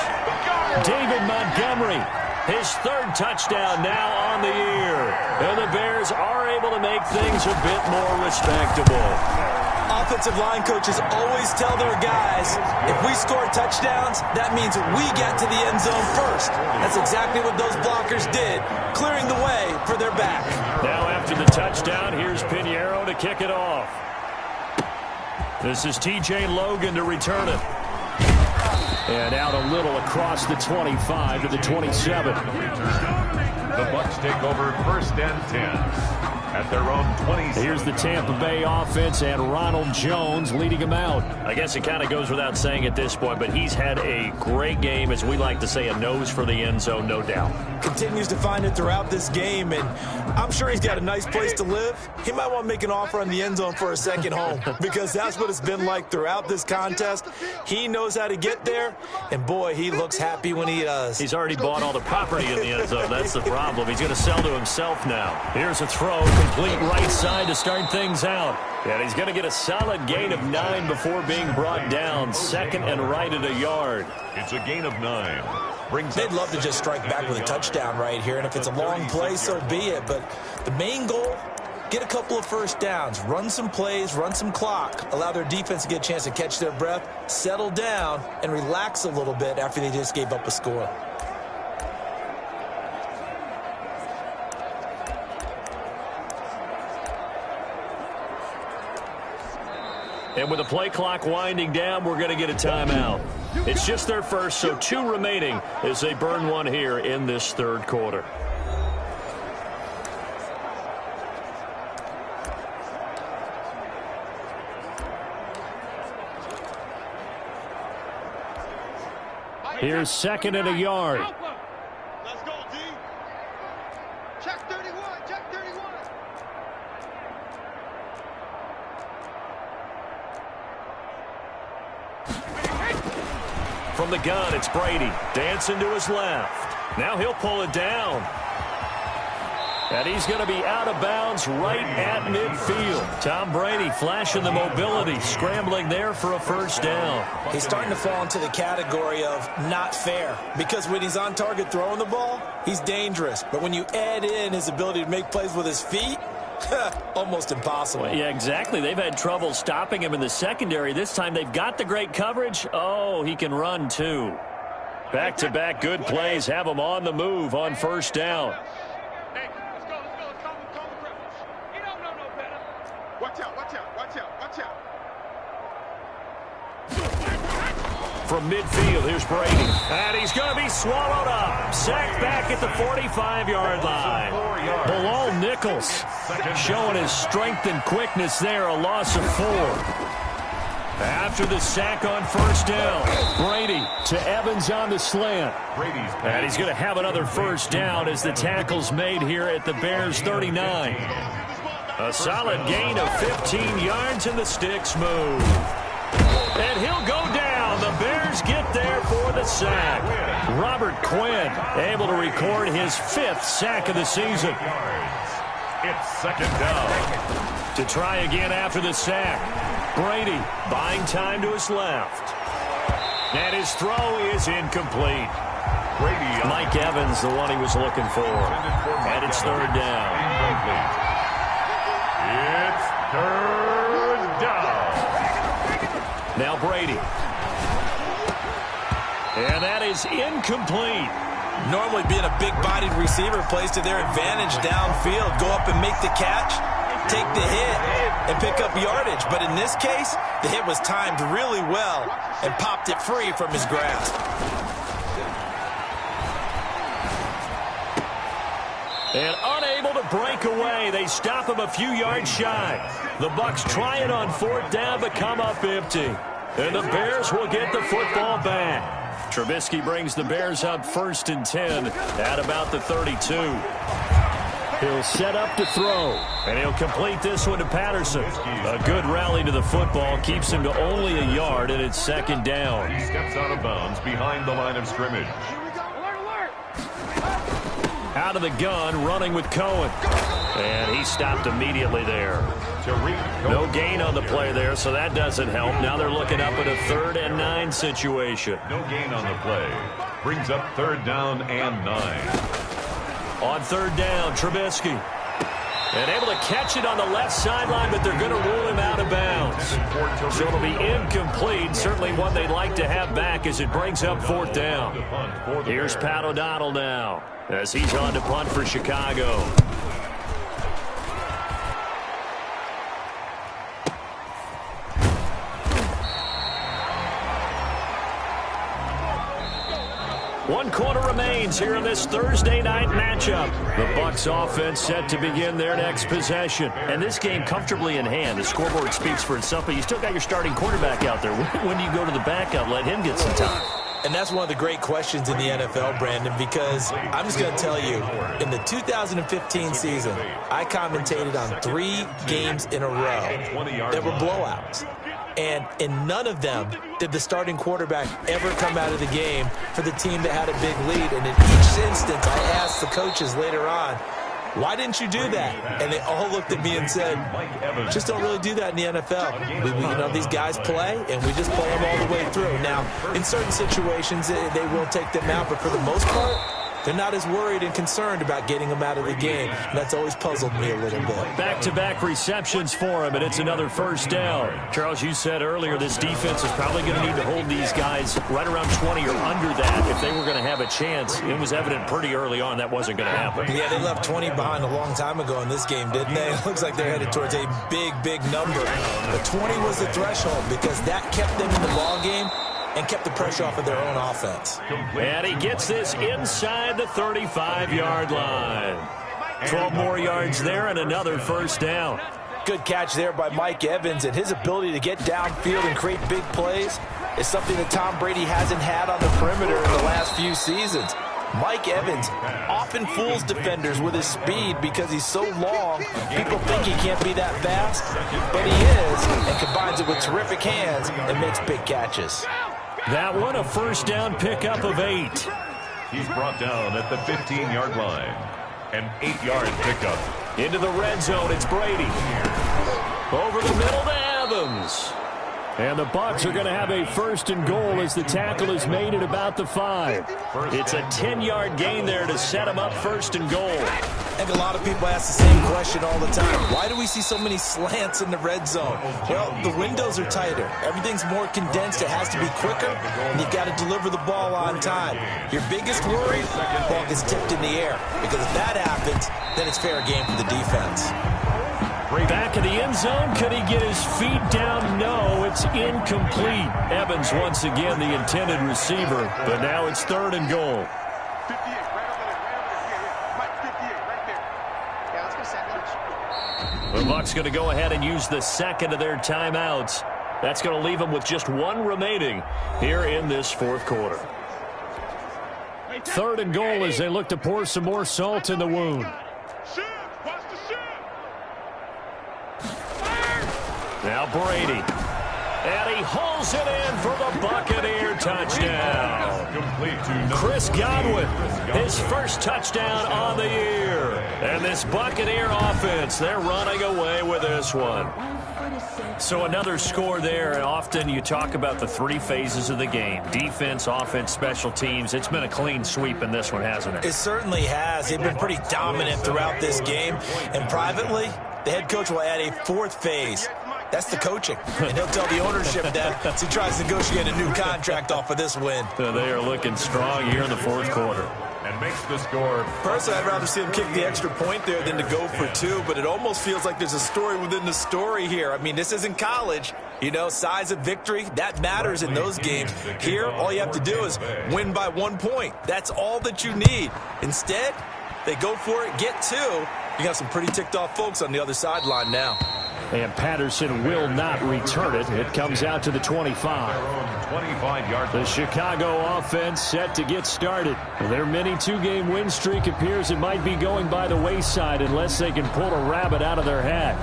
David Montgomery, his 3rd touchdown now on the year. And the Bears are able to make things a bit more respectable. Offensive line coaches always tell their guys, if we score touchdowns, that means we get to the end zone first. That's exactly what those blockers did, clearing the way for their back. Now after the touchdown, here's Pinheiro to kick it off. This is T.J. Logan to return it. And out a little across the 25 to the 27. The Bucs take over 1st and 10. At their own 20. Here's the Tampa Bay offense and Ronald Jones leading him out. I guess it kind of goes without saying at this point, but he's had a great game, as we like to say, a nose for the end zone, no doubt. Continues to find it throughout this game, and I'm sure he's got a nice place to live. He might want to make an offer on the end zone for a second home, because that's what it's been like throughout this contest. He knows how to get there, and boy, he looks happy when he does. He's already bought all the property in the end zone. That's the problem. He's going to sell to himself now. Here's a throw. Complete right side to start things out. And he's going to get a solid gain of 9 before being brought down. 2nd and right at a yard. It's a gain of 9. They'd love to just strike back with a touchdown right here. And if it's a long play, so be it. But the main goal, get a couple of first downs. Run some plays, run some clock. Allow their defense to get a chance to catch their breath, settle down, and relax a little bit after they just gave up a score. And with the play clock winding down, we're going to get a timeout. It's just their first, so 2 remaining as they burn one here in this 3rd quarter. Here's 2nd and a yard. Let's go, D. Check 31, check 31. From the gun, it's Brady. Dancing to his left. Now he'll pull it down. And he's going to be out of bounds right at midfield. Tom Brady flashing the mobility, scrambling there for a first down. He's starting to fall into the category of not fair, because when he's on target throwing the ball, he's dangerous. But when you add in his ability to make plays with his feet, almost impossible. Well, yeah, exactly. They've had trouble stopping him in the secondary. This time they've got the great coverage. Oh, he can run too. Back-to-back good plays have him on the move on first down. Hey, let's go. Calm the privilege. You don't know no better. Watch out, watch out, watch out, watch out. From midfield, here's Brady. And he's going to be swallowed up. Sacked back at the 45-yard line. Below Nichols showing his strength and quickness there, a loss of 4. After the sack on first down, Brady to Evans on the slant. And he's going to have another first down as the tackle's made here at the Bears 39. A solid gain of 15 yards and the sticks move. And he'll go down. The Bears get there for with a sack. Robert Quinn able to record his 5th sack of the season. It's second down. To try again after the sack. Brady buying time to his left. And his throw is incomplete. Brady. Mike Evans, the one he was looking for. And it's third down. It's third down. Now Brady. And that is incomplete. Normally being a big-bodied receiver plays to their advantage downfield. Go up and make the catch, take the hit, and pick up yardage. But in this case, the hit was timed really well and popped it free from his grasp. And unable to break away. They stop him a few yards shy. The Bucs try it on 4th down, but come up empty. And the Bears will get the football back. Trubisky brings the Bears up 1st and 10 at about the 32. He'll set up to throw, and he'll complete this one to Patterson. A good rally to the football keeps him to only a yard, and it's 2nd down. He steps out of bounds behind the line of scrimmage. Out of the gun, running with Cohen. And he stopped immediately there. No gain on the play there, so that doesn't help. Now they're looking up at a 3rd and 9 situation. No gain on the play. Brings up 3rd down and 9. On 3rd down, Trubisky. And able to catch it on the left sideline, but they're going to rule him out of bounds. So it'll be incomplete. Certainly one they'd like to have back as it brings up 4th down. Here's Pat O'Donnell now as he's on to punt for Chicago. One quarter remains here in this Thursday night matchup. The Bucs offense set to begin their next possession. And this game comfortably in hand. The scoreboard speaks for itself, but you still got your starting quarterback out there. When do you go to the backup, let him get some time? And that's one of the great questions in the NFL, Brandon, because I'm just going to tell you, in the 2015 season, I commentated on 3 games in a row that were blowouts. And in none of them did the starting quarterback ever come out of the game for the team that had a big lead. And in each instance, I asked the coaches later on, why didn't you do that? And they all looked at me and said, just don't really do that in the NFL. You know, these guys play, and we just play them all the way through. Now, in certain situations, they will take them out, but for the most part, they're not as worried and concerned about getting them out of the game. And that's always puzzled me a little bit. Back-to-back receptions for him, and it's another 1st down. Charles, you said earlier this defense is probably going to need to hold these guys right around 20 or under that if they were going to have a chance. It was evident pretty early on that wasn't going to happen. Yeah, they left 20 behind a long time ago in this game, didn't they? It looks like they're headed towards a big, big number. But 20 was the threshold because that kept them in the ballgame and kept the pressure off of their own offense. And he gets this inside the 35-yard line. 12 more yards there and another 1st down. Good catch there by Mike Evans, and his ability to get downfield and create big plays is something that Tom Brady hasn't had on the perimeter in the last few seasons. Mike Evans often fools defenders with his speed because he's so long. People think he can't be that fast, but he is, and combines it with terrific hands and makes big catches. That one a 1st down pickup of 8. He's brought down at the 15-yard line. An 8-yard pickup. Into the red zone, it's Brady. Over the middle to Evans. And the Bucs are going to have a 1st and goal as the tackle is made at about the 5. It's a 10-yard gain there to set him up 1st and goal. I think a lot of people ask the same question all the time. Why do we see so many slants in the red zone? Well, the windows are tighter. Everything's more condensed. It has to be quicker, and you've got to deliver the ball on time. Your biggest worry, the ball gets tipped in the air. Because if that happens, then it's fair game for the defense. Back in the end zone, could he get his feet down? No, it's incomplete. Evans once again the intended receiver, but now it's 3rd and goal. 58, right over there, Mike, 58, right there. Yeah, let's go sandwich. The Bucs going to go ahead and use the 2nd of their timeouts. That's going to leave them with just 1 remaining here in this 4th quarter. 3rd and goal as they look to pour some more salt in the wound. Shoot! Watch the shoot! Now Brady. And he hauls it in for the Buccaneer touchdown. Chris Godwin, his first touchdown on the year. And this Buccaneer offense, they're running away with this one. So another score there, and often you talk about the three phases of the game. Defense, offense, special teams. It's been a clean sweep in this one, hasn't it? It certainly has. They've been pretty dominant throughout this game. And privately, the head coach will add a fourth phase. That's the coaching. And he'll tell the ownership that as he tries to negotiate a new contract off of this win. So they are looking strong here in the fourth quarter. And makes the score. Personally, I'd rather see him kick the extra point there than to go for two, but it almost feels like there's a story within the story here. I mean, this isn't college. You know, size of victory, that matters in those games. Here, all you have to do is win by 1 point. That's all that you need. Instead, they go for it, get two. You got some pretty ticked off folks on the other sideline now. And Patterson will not return it. It comes out to the 25. 25-yard. The Chicago offense set to get started. Their mini two-game win streak appears it might be going by the wayside unless they can pull a rabbit out of their hat.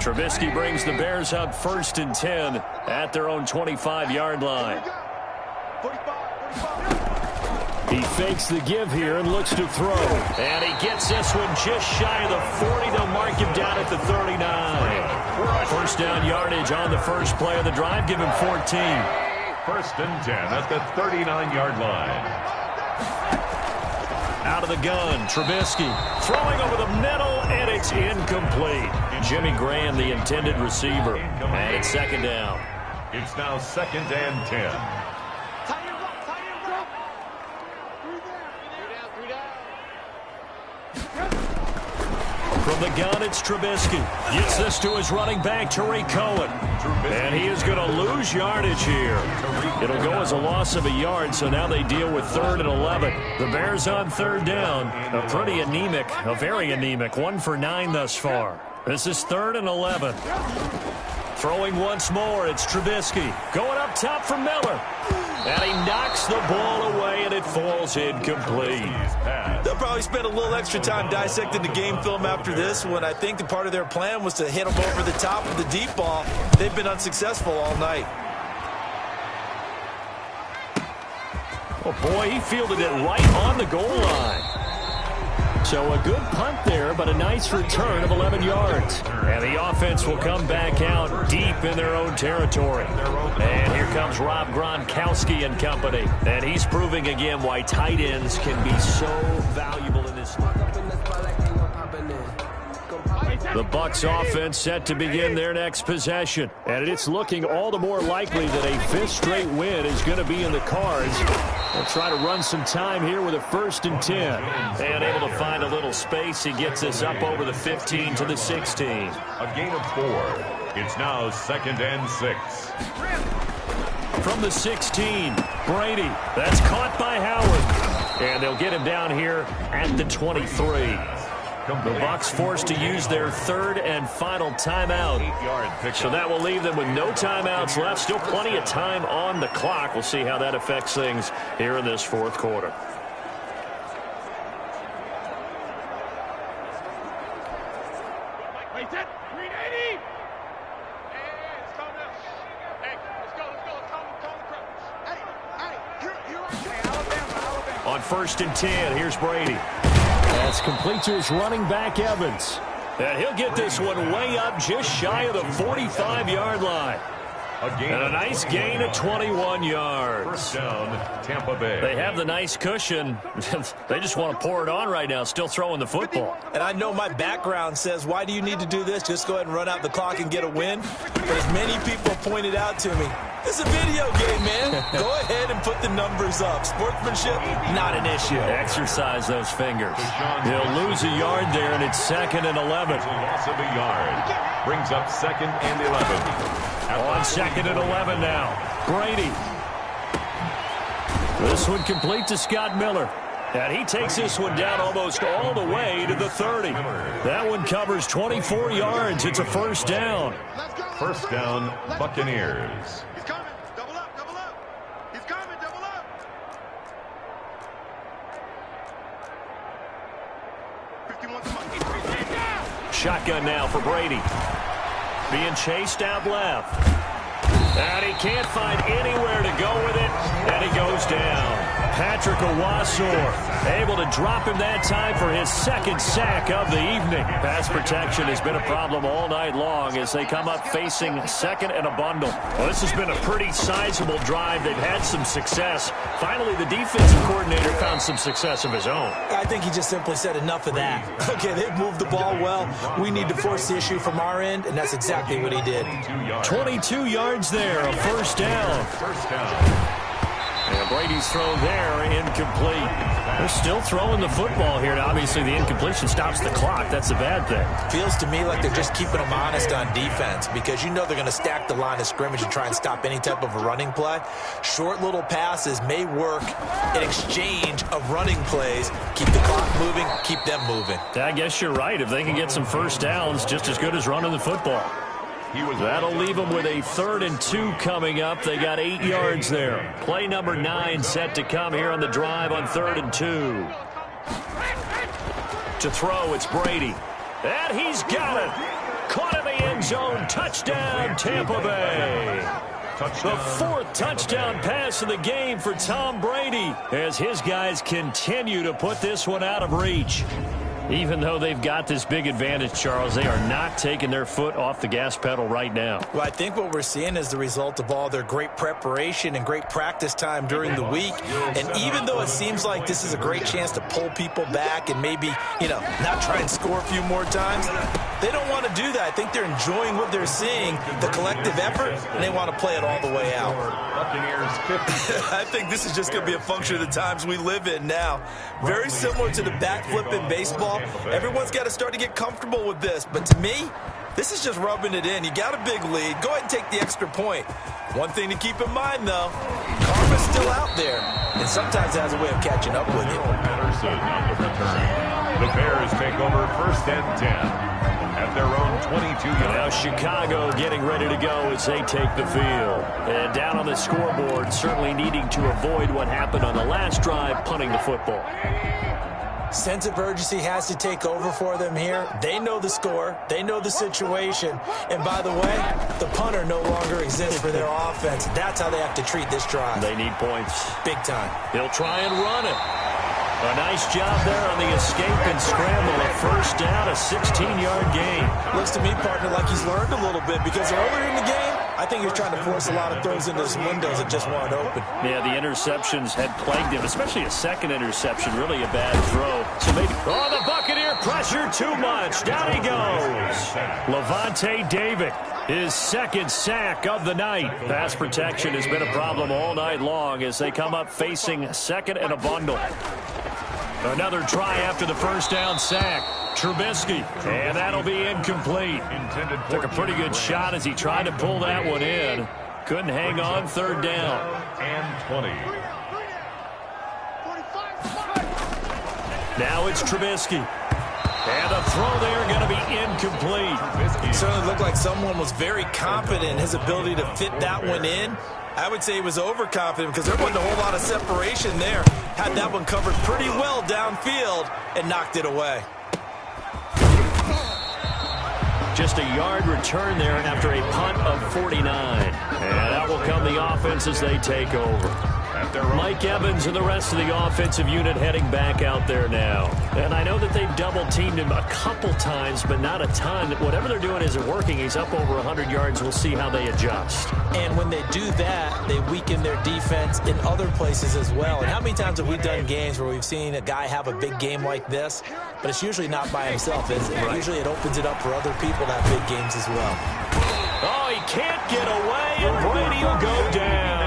Trubisky brings the Bears up 1st and 10 at their own 25-yard line. He fakes the give here and looks to throw. And he gets this one just shy of the 40. They'll mark him down at the 39. First down yardage on the first play of the drive. Give him 14. 1st and 10 at the 39-yard line. Out of the gun, Trubisky throwing over the middle, and it's incomplete. Jimmy Graham, the intended receiver. And it's 2nd down. It's now 2nd and 10. From the gun, it's Trubisky. Gets this to his running back, Tariq Cohen. And he is going to lose yardage here. It'll go as a loss of a yard, so now they deal with 3rd and 11. The Bears on 3rd down. A pretty anemic, a very anemic, 1 for 9 thus far. This is 3rd and 11. Throwing once more, it's Trubisky. Going up top for Miller. And he knocks the ball away, and it falls incomplete. They'll probably spend a little extra time dissecting the game film after this one. I think the part of their plan was to hit them over the top of the deep ball. They've been unsuccessful all night. Oh, boy, he fielded it right on the goal line. So a good punt there, but a nice return of 11 yards. And the offense will come back out deep in their own territory. And here comes Rob Gronkowski and company. And he's proving again why tight ends can be so valuable in this league. The Bucs offense set to begin their next possession. And it's looking all the more likely that a 5th straight win is going to be in the cards. They'll try to run some time here with a 1st and 10. And able to find a little space. He gets this up over the 15 to the 16. A gain of 4. It's now 2nd and 6. From the 16, Brady. That's caught by Howard. And they'll get him down here at the 23. The Bucs forced to use their 3rd and final timeout. So that will leave them with no timeouts left. Still plenty of time on the clock. We'll see how that affects things here in this 4th quarter. On 1st and 10, here's Brady. That's complete to his running back, Evans. And he'll get this one way up just shy of the 45-yard line. And a nice gain of 21 yards. 1st down, Tampa Bay. They have the nice cushion. They just want to pour it on right now, still throwing the football. And I know my background says, why do you need to do this? Just go ahead and run out the clock and get a win. But as many people pointed out to me, it's a video game, man. Go ahead and put the numbers up. Sportsmanship, not an issue. Exercise those fingers. He'll lose a yard there, and it's 2nd and 11. It's a loss of a yard. Brings up 2nd and 11. On 2nd and 11 now. Brady. This one complete to Scott Miller. And he takes this one down almost all the way to the 30. That one covers 24 yards. It's a 1st down. 1st down, Buccaneers. He's coming. Double up, double up. He's coming, double up. Shotgun now for Brady. Being chased out left. And he can't find anywhere to go with it, and he goes down. Patrick Owasor able to drop him that time for his second sack of the evening. Pass protection has been a problem all night long as they come up facing second and a bundle. Well, this has been a pretty sizable drive. They've had some success. Finally, the defensive coordinator found some success of his own. I think he just simply said enough of that. Okay, they've moved the ball well. We need to force the issue from our end, and that's exactly what he did. 22 yards there, a first down. And Brady's throw there, incomplete. They're still throwing the football here. Now, obviously, the incompletion stops the clock. That's a bad thing. Feels to me like they're just keeping them honest on defense because you know they're going to stack the line of scrimmage and try and stop any type of a running play. Short little passes may work in exchange of running plays. Keep the clock moving, keep them moving. I guess you're right. If they can get some first downs, just as good as running the football. That'll leave them with a 3rd and 2 coming up. They got 8 yards there. Play number 9 set to come here on the drive on 3rd and 2. To throw, it's Brady. And he's got it. Caught in the end zone. Touchdown, Tampa Bay. The 4th touchdown pass of the game for Tom Brady as his guys continue to put this one out of reach. Even though they've got this big advantage, Charles, they are not taking their foot off the gas pedal right now. Well, I think what we're seeing is the result of all their great preparation and great practice time during the week. And even though it seems like this is a great chance to pull people back and maybe, not try and score a few more times, they don't want to do that. I think they're enjoying what they're seeing, the collective effort, and they want to play it all the way out. I think this is just going to be a function of the times we live in now. Very similar to the backflip in baseball. Everyone's got to start to get comfortable with this. But to me, this is just rubbing it in. You got a big lead. Go ahead and take the extra point. One thing to keep in mind, though, karma's still out there. And sometimes it has a way of catching up with you. Patterson on the return. The Bears take over 1st and 10 at their own 22 yards. Now Chicago getting ready to go as they take the field. And down on the scoreboard, certainly needing to avoid what happened on the last drive, punting the football. Sense of urgency has to take over for them here. They know the score. They know the situation. And by the way, the punter no longer exists for their offense. That's how they have to treat this drive. They need points. Big time. He'll try and run it. A nice job there on the escape and scramble. A first down, a 16-yard gain. Looks to me, partner, like he's learned a little bit because earlier in the game, I think he was trying to force a lot of throws into his windows that just weren't open. Yeah, the interceptions had plagued him, especially a second interception. Really a bad throw. So maybe, the Buccaneer pressure too much. Down he goes. Levante David, his 2nd sack of the night. Pass protection has been a problem all night long as they come up facing 2nd and a bundle. Another try after the first down sack. Trubisky, and that'll be incomplete. Took a pretty good shot as he tried to pull that one in. Couldn't hang on, 3rd down. And 20. Now it's Trubisky. And the throw there going to be incomplete. It certainly looked like someone was very confident in his ability to fit that one in. I would say he was overconfident because there wasn't a whole lot of separation there. Had that one covered pretty well downfield and knocked it away. Just a yard return there after a punt of 49. And that will come the offense as they take over. Mike Evans and the rest of the offensive unit heading back out there now. And I know that they've double-teamed him a couple times, but not a ton. Whatever they're doing isn't working. He's up over 100 yards. We'll see how they adjust. And when they do that, they weaken their defense in other places as well. And how many times have we done games where we've seen a guy have a big game like this, but it's usually not by himself, is it? Right. Usually it opens it up for other people to have big games as well. Oh, he can't get away, and Brady will go down.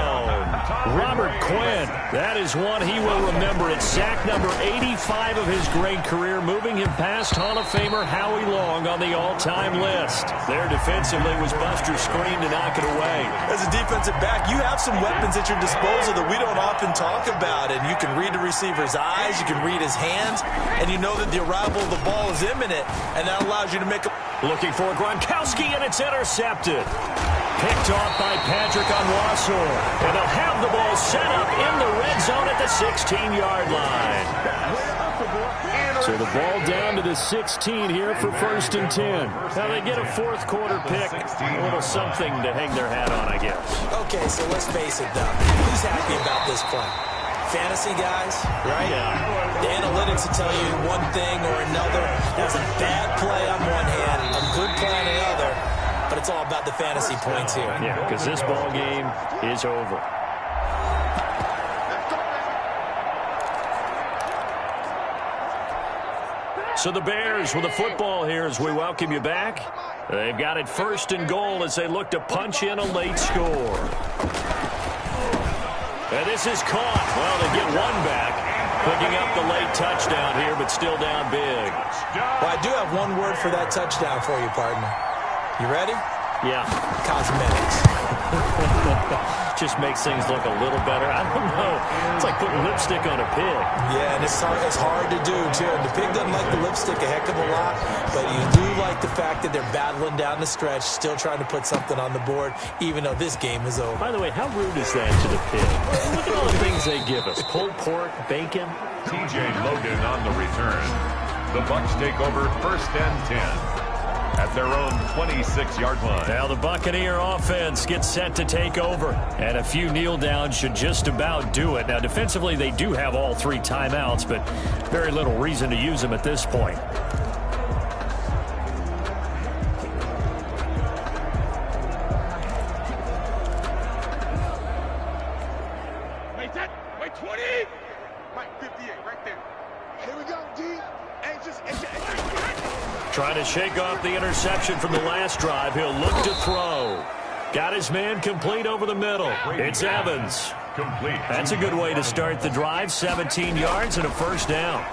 Robert Quinn, that is one he will remember. It's sack number 85 of his great career, moving him past Hall of Famer Howie Long on the all-time list. There defensively was Buster Screen to knock it away. As a defensive back, you have some weapons at your disposal that we don't often talk about, and you can read the receiver's eyes, you can read his hands, and you know that the arrival of the ball is imminent, and that allows you to make a... Looking for Gronkowski, and it's intercepted. picked off by Patrick Onwuasor. And they'll have the ball set up in the red zone at the 16-yard line. So the ball down to the 16 here for 1st and 10. Now they get a fourth quarter pick. A little something to hang their hat on, I guess. Okay, so let's face it, though. Who's happy about this play? Fantasy guys, right? Yeah. The analytics will tell you one thing or another. That's a bad play on one hand, a good play on the other, but it's all about the fantasy points here. Yeah, because this ball game is over. So the Bears with the football here as we welcome you back. They've got it 1st and goal as they look to punch in a late score. And this is caught. Well, they get one back. Picking up the late touchdown here, but still down big. Well, I do have one word for that touchdown for you, partner. You ready? Yeah. Cosmetics. Just makes things look a little better. I don't know. It's like putting lipstick on a pig. Yeah, and it's hard to do, too. And the pig doesn't like the lipstick a heck of a lot, but you do like the fact that they're battling down the stretch, still trying to put something on the board, even though this game is over. By the way, how rude is that to the pig? Look at all the things they give us. Pulled pork, bacon. TJ Logan on the return. The Bucs take over 1st and 10. At their own 26-yard line. Now the Buccaneer offense gets set to take over. And a few kneel downs should just about do it. Now defensively they do have all 3 timeouts, but very little reason to use them at this point. Wait, 20. Mike, 58, right there. Here we go, D. Anxious. Trying to shake off the interception from the last drive. He'll look to throw. Got his man complete over the middle. It's Evans. Complete. That's a good way to start the drive. 17 yards and a 1st down.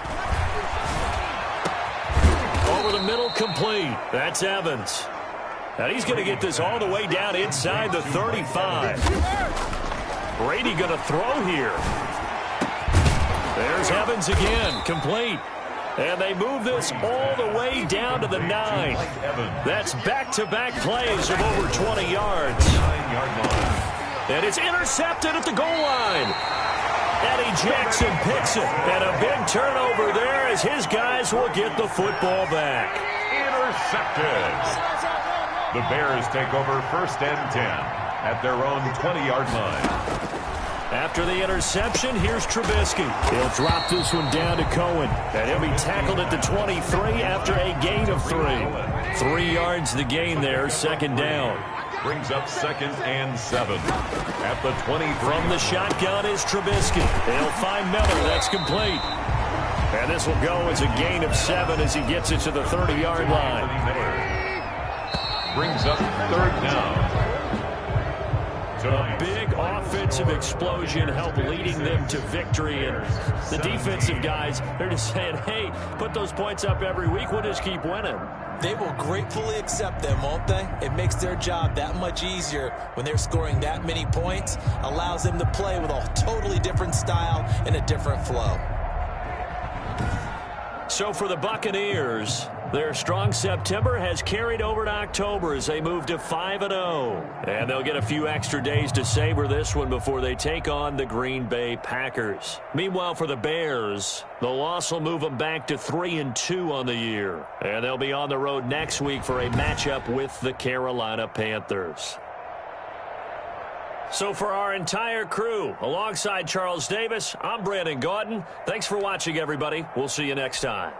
Over the middle, complete. That's Evans. And he's going to get this all the way down inside the 35. Brady going to throw here. There's Evans again. Complete. And they move this all the way down to the 9. That's back-to-back plays of over 20 yards. And it's intercepted at the goal line. Eddie Jackson picks it. And a big turnover there as his guys will get the football back. Intercepted. The Bears take over 1st and 10 at their own 20-yard line. After the interception, here's Trubisky. He'll drop this one down to Cohen. And he'll be tackled at the 23 after a gain of 3. 3 yards the gain there, 2nd down. Brings up 2nd and 7 at the 20. From the shotgun is Trubisky. He'll find Miller. That's complete. And this will go as a gain of 7 as he gets it to the 30-yard line. Brings up 3rd down. A big offensive explosion helped leading them to victory. And the defensive guys, they're just saying, hey, put those points up every week. We'll just keep winning. They will gratefully accept them, won't they? It makes their job that much easier when they're scoring that many points. Allows them to play with a totally different style and a different flow. So for the Buccaneers, their strong September has carried over to October as they move to 5-0. And they'll get a few extra days to savor this one before they take on the Green Bay Packers. Meanwhile, for the Bears, the loss will move them back to 3-2 on the year. And they'll be on the road next week for a matchup with the Carolina Panthers. So for our entire crew, alongside Charles Davis, I'm Brandon Gaudin. Thanks for watching, everybody. We'll see you next time.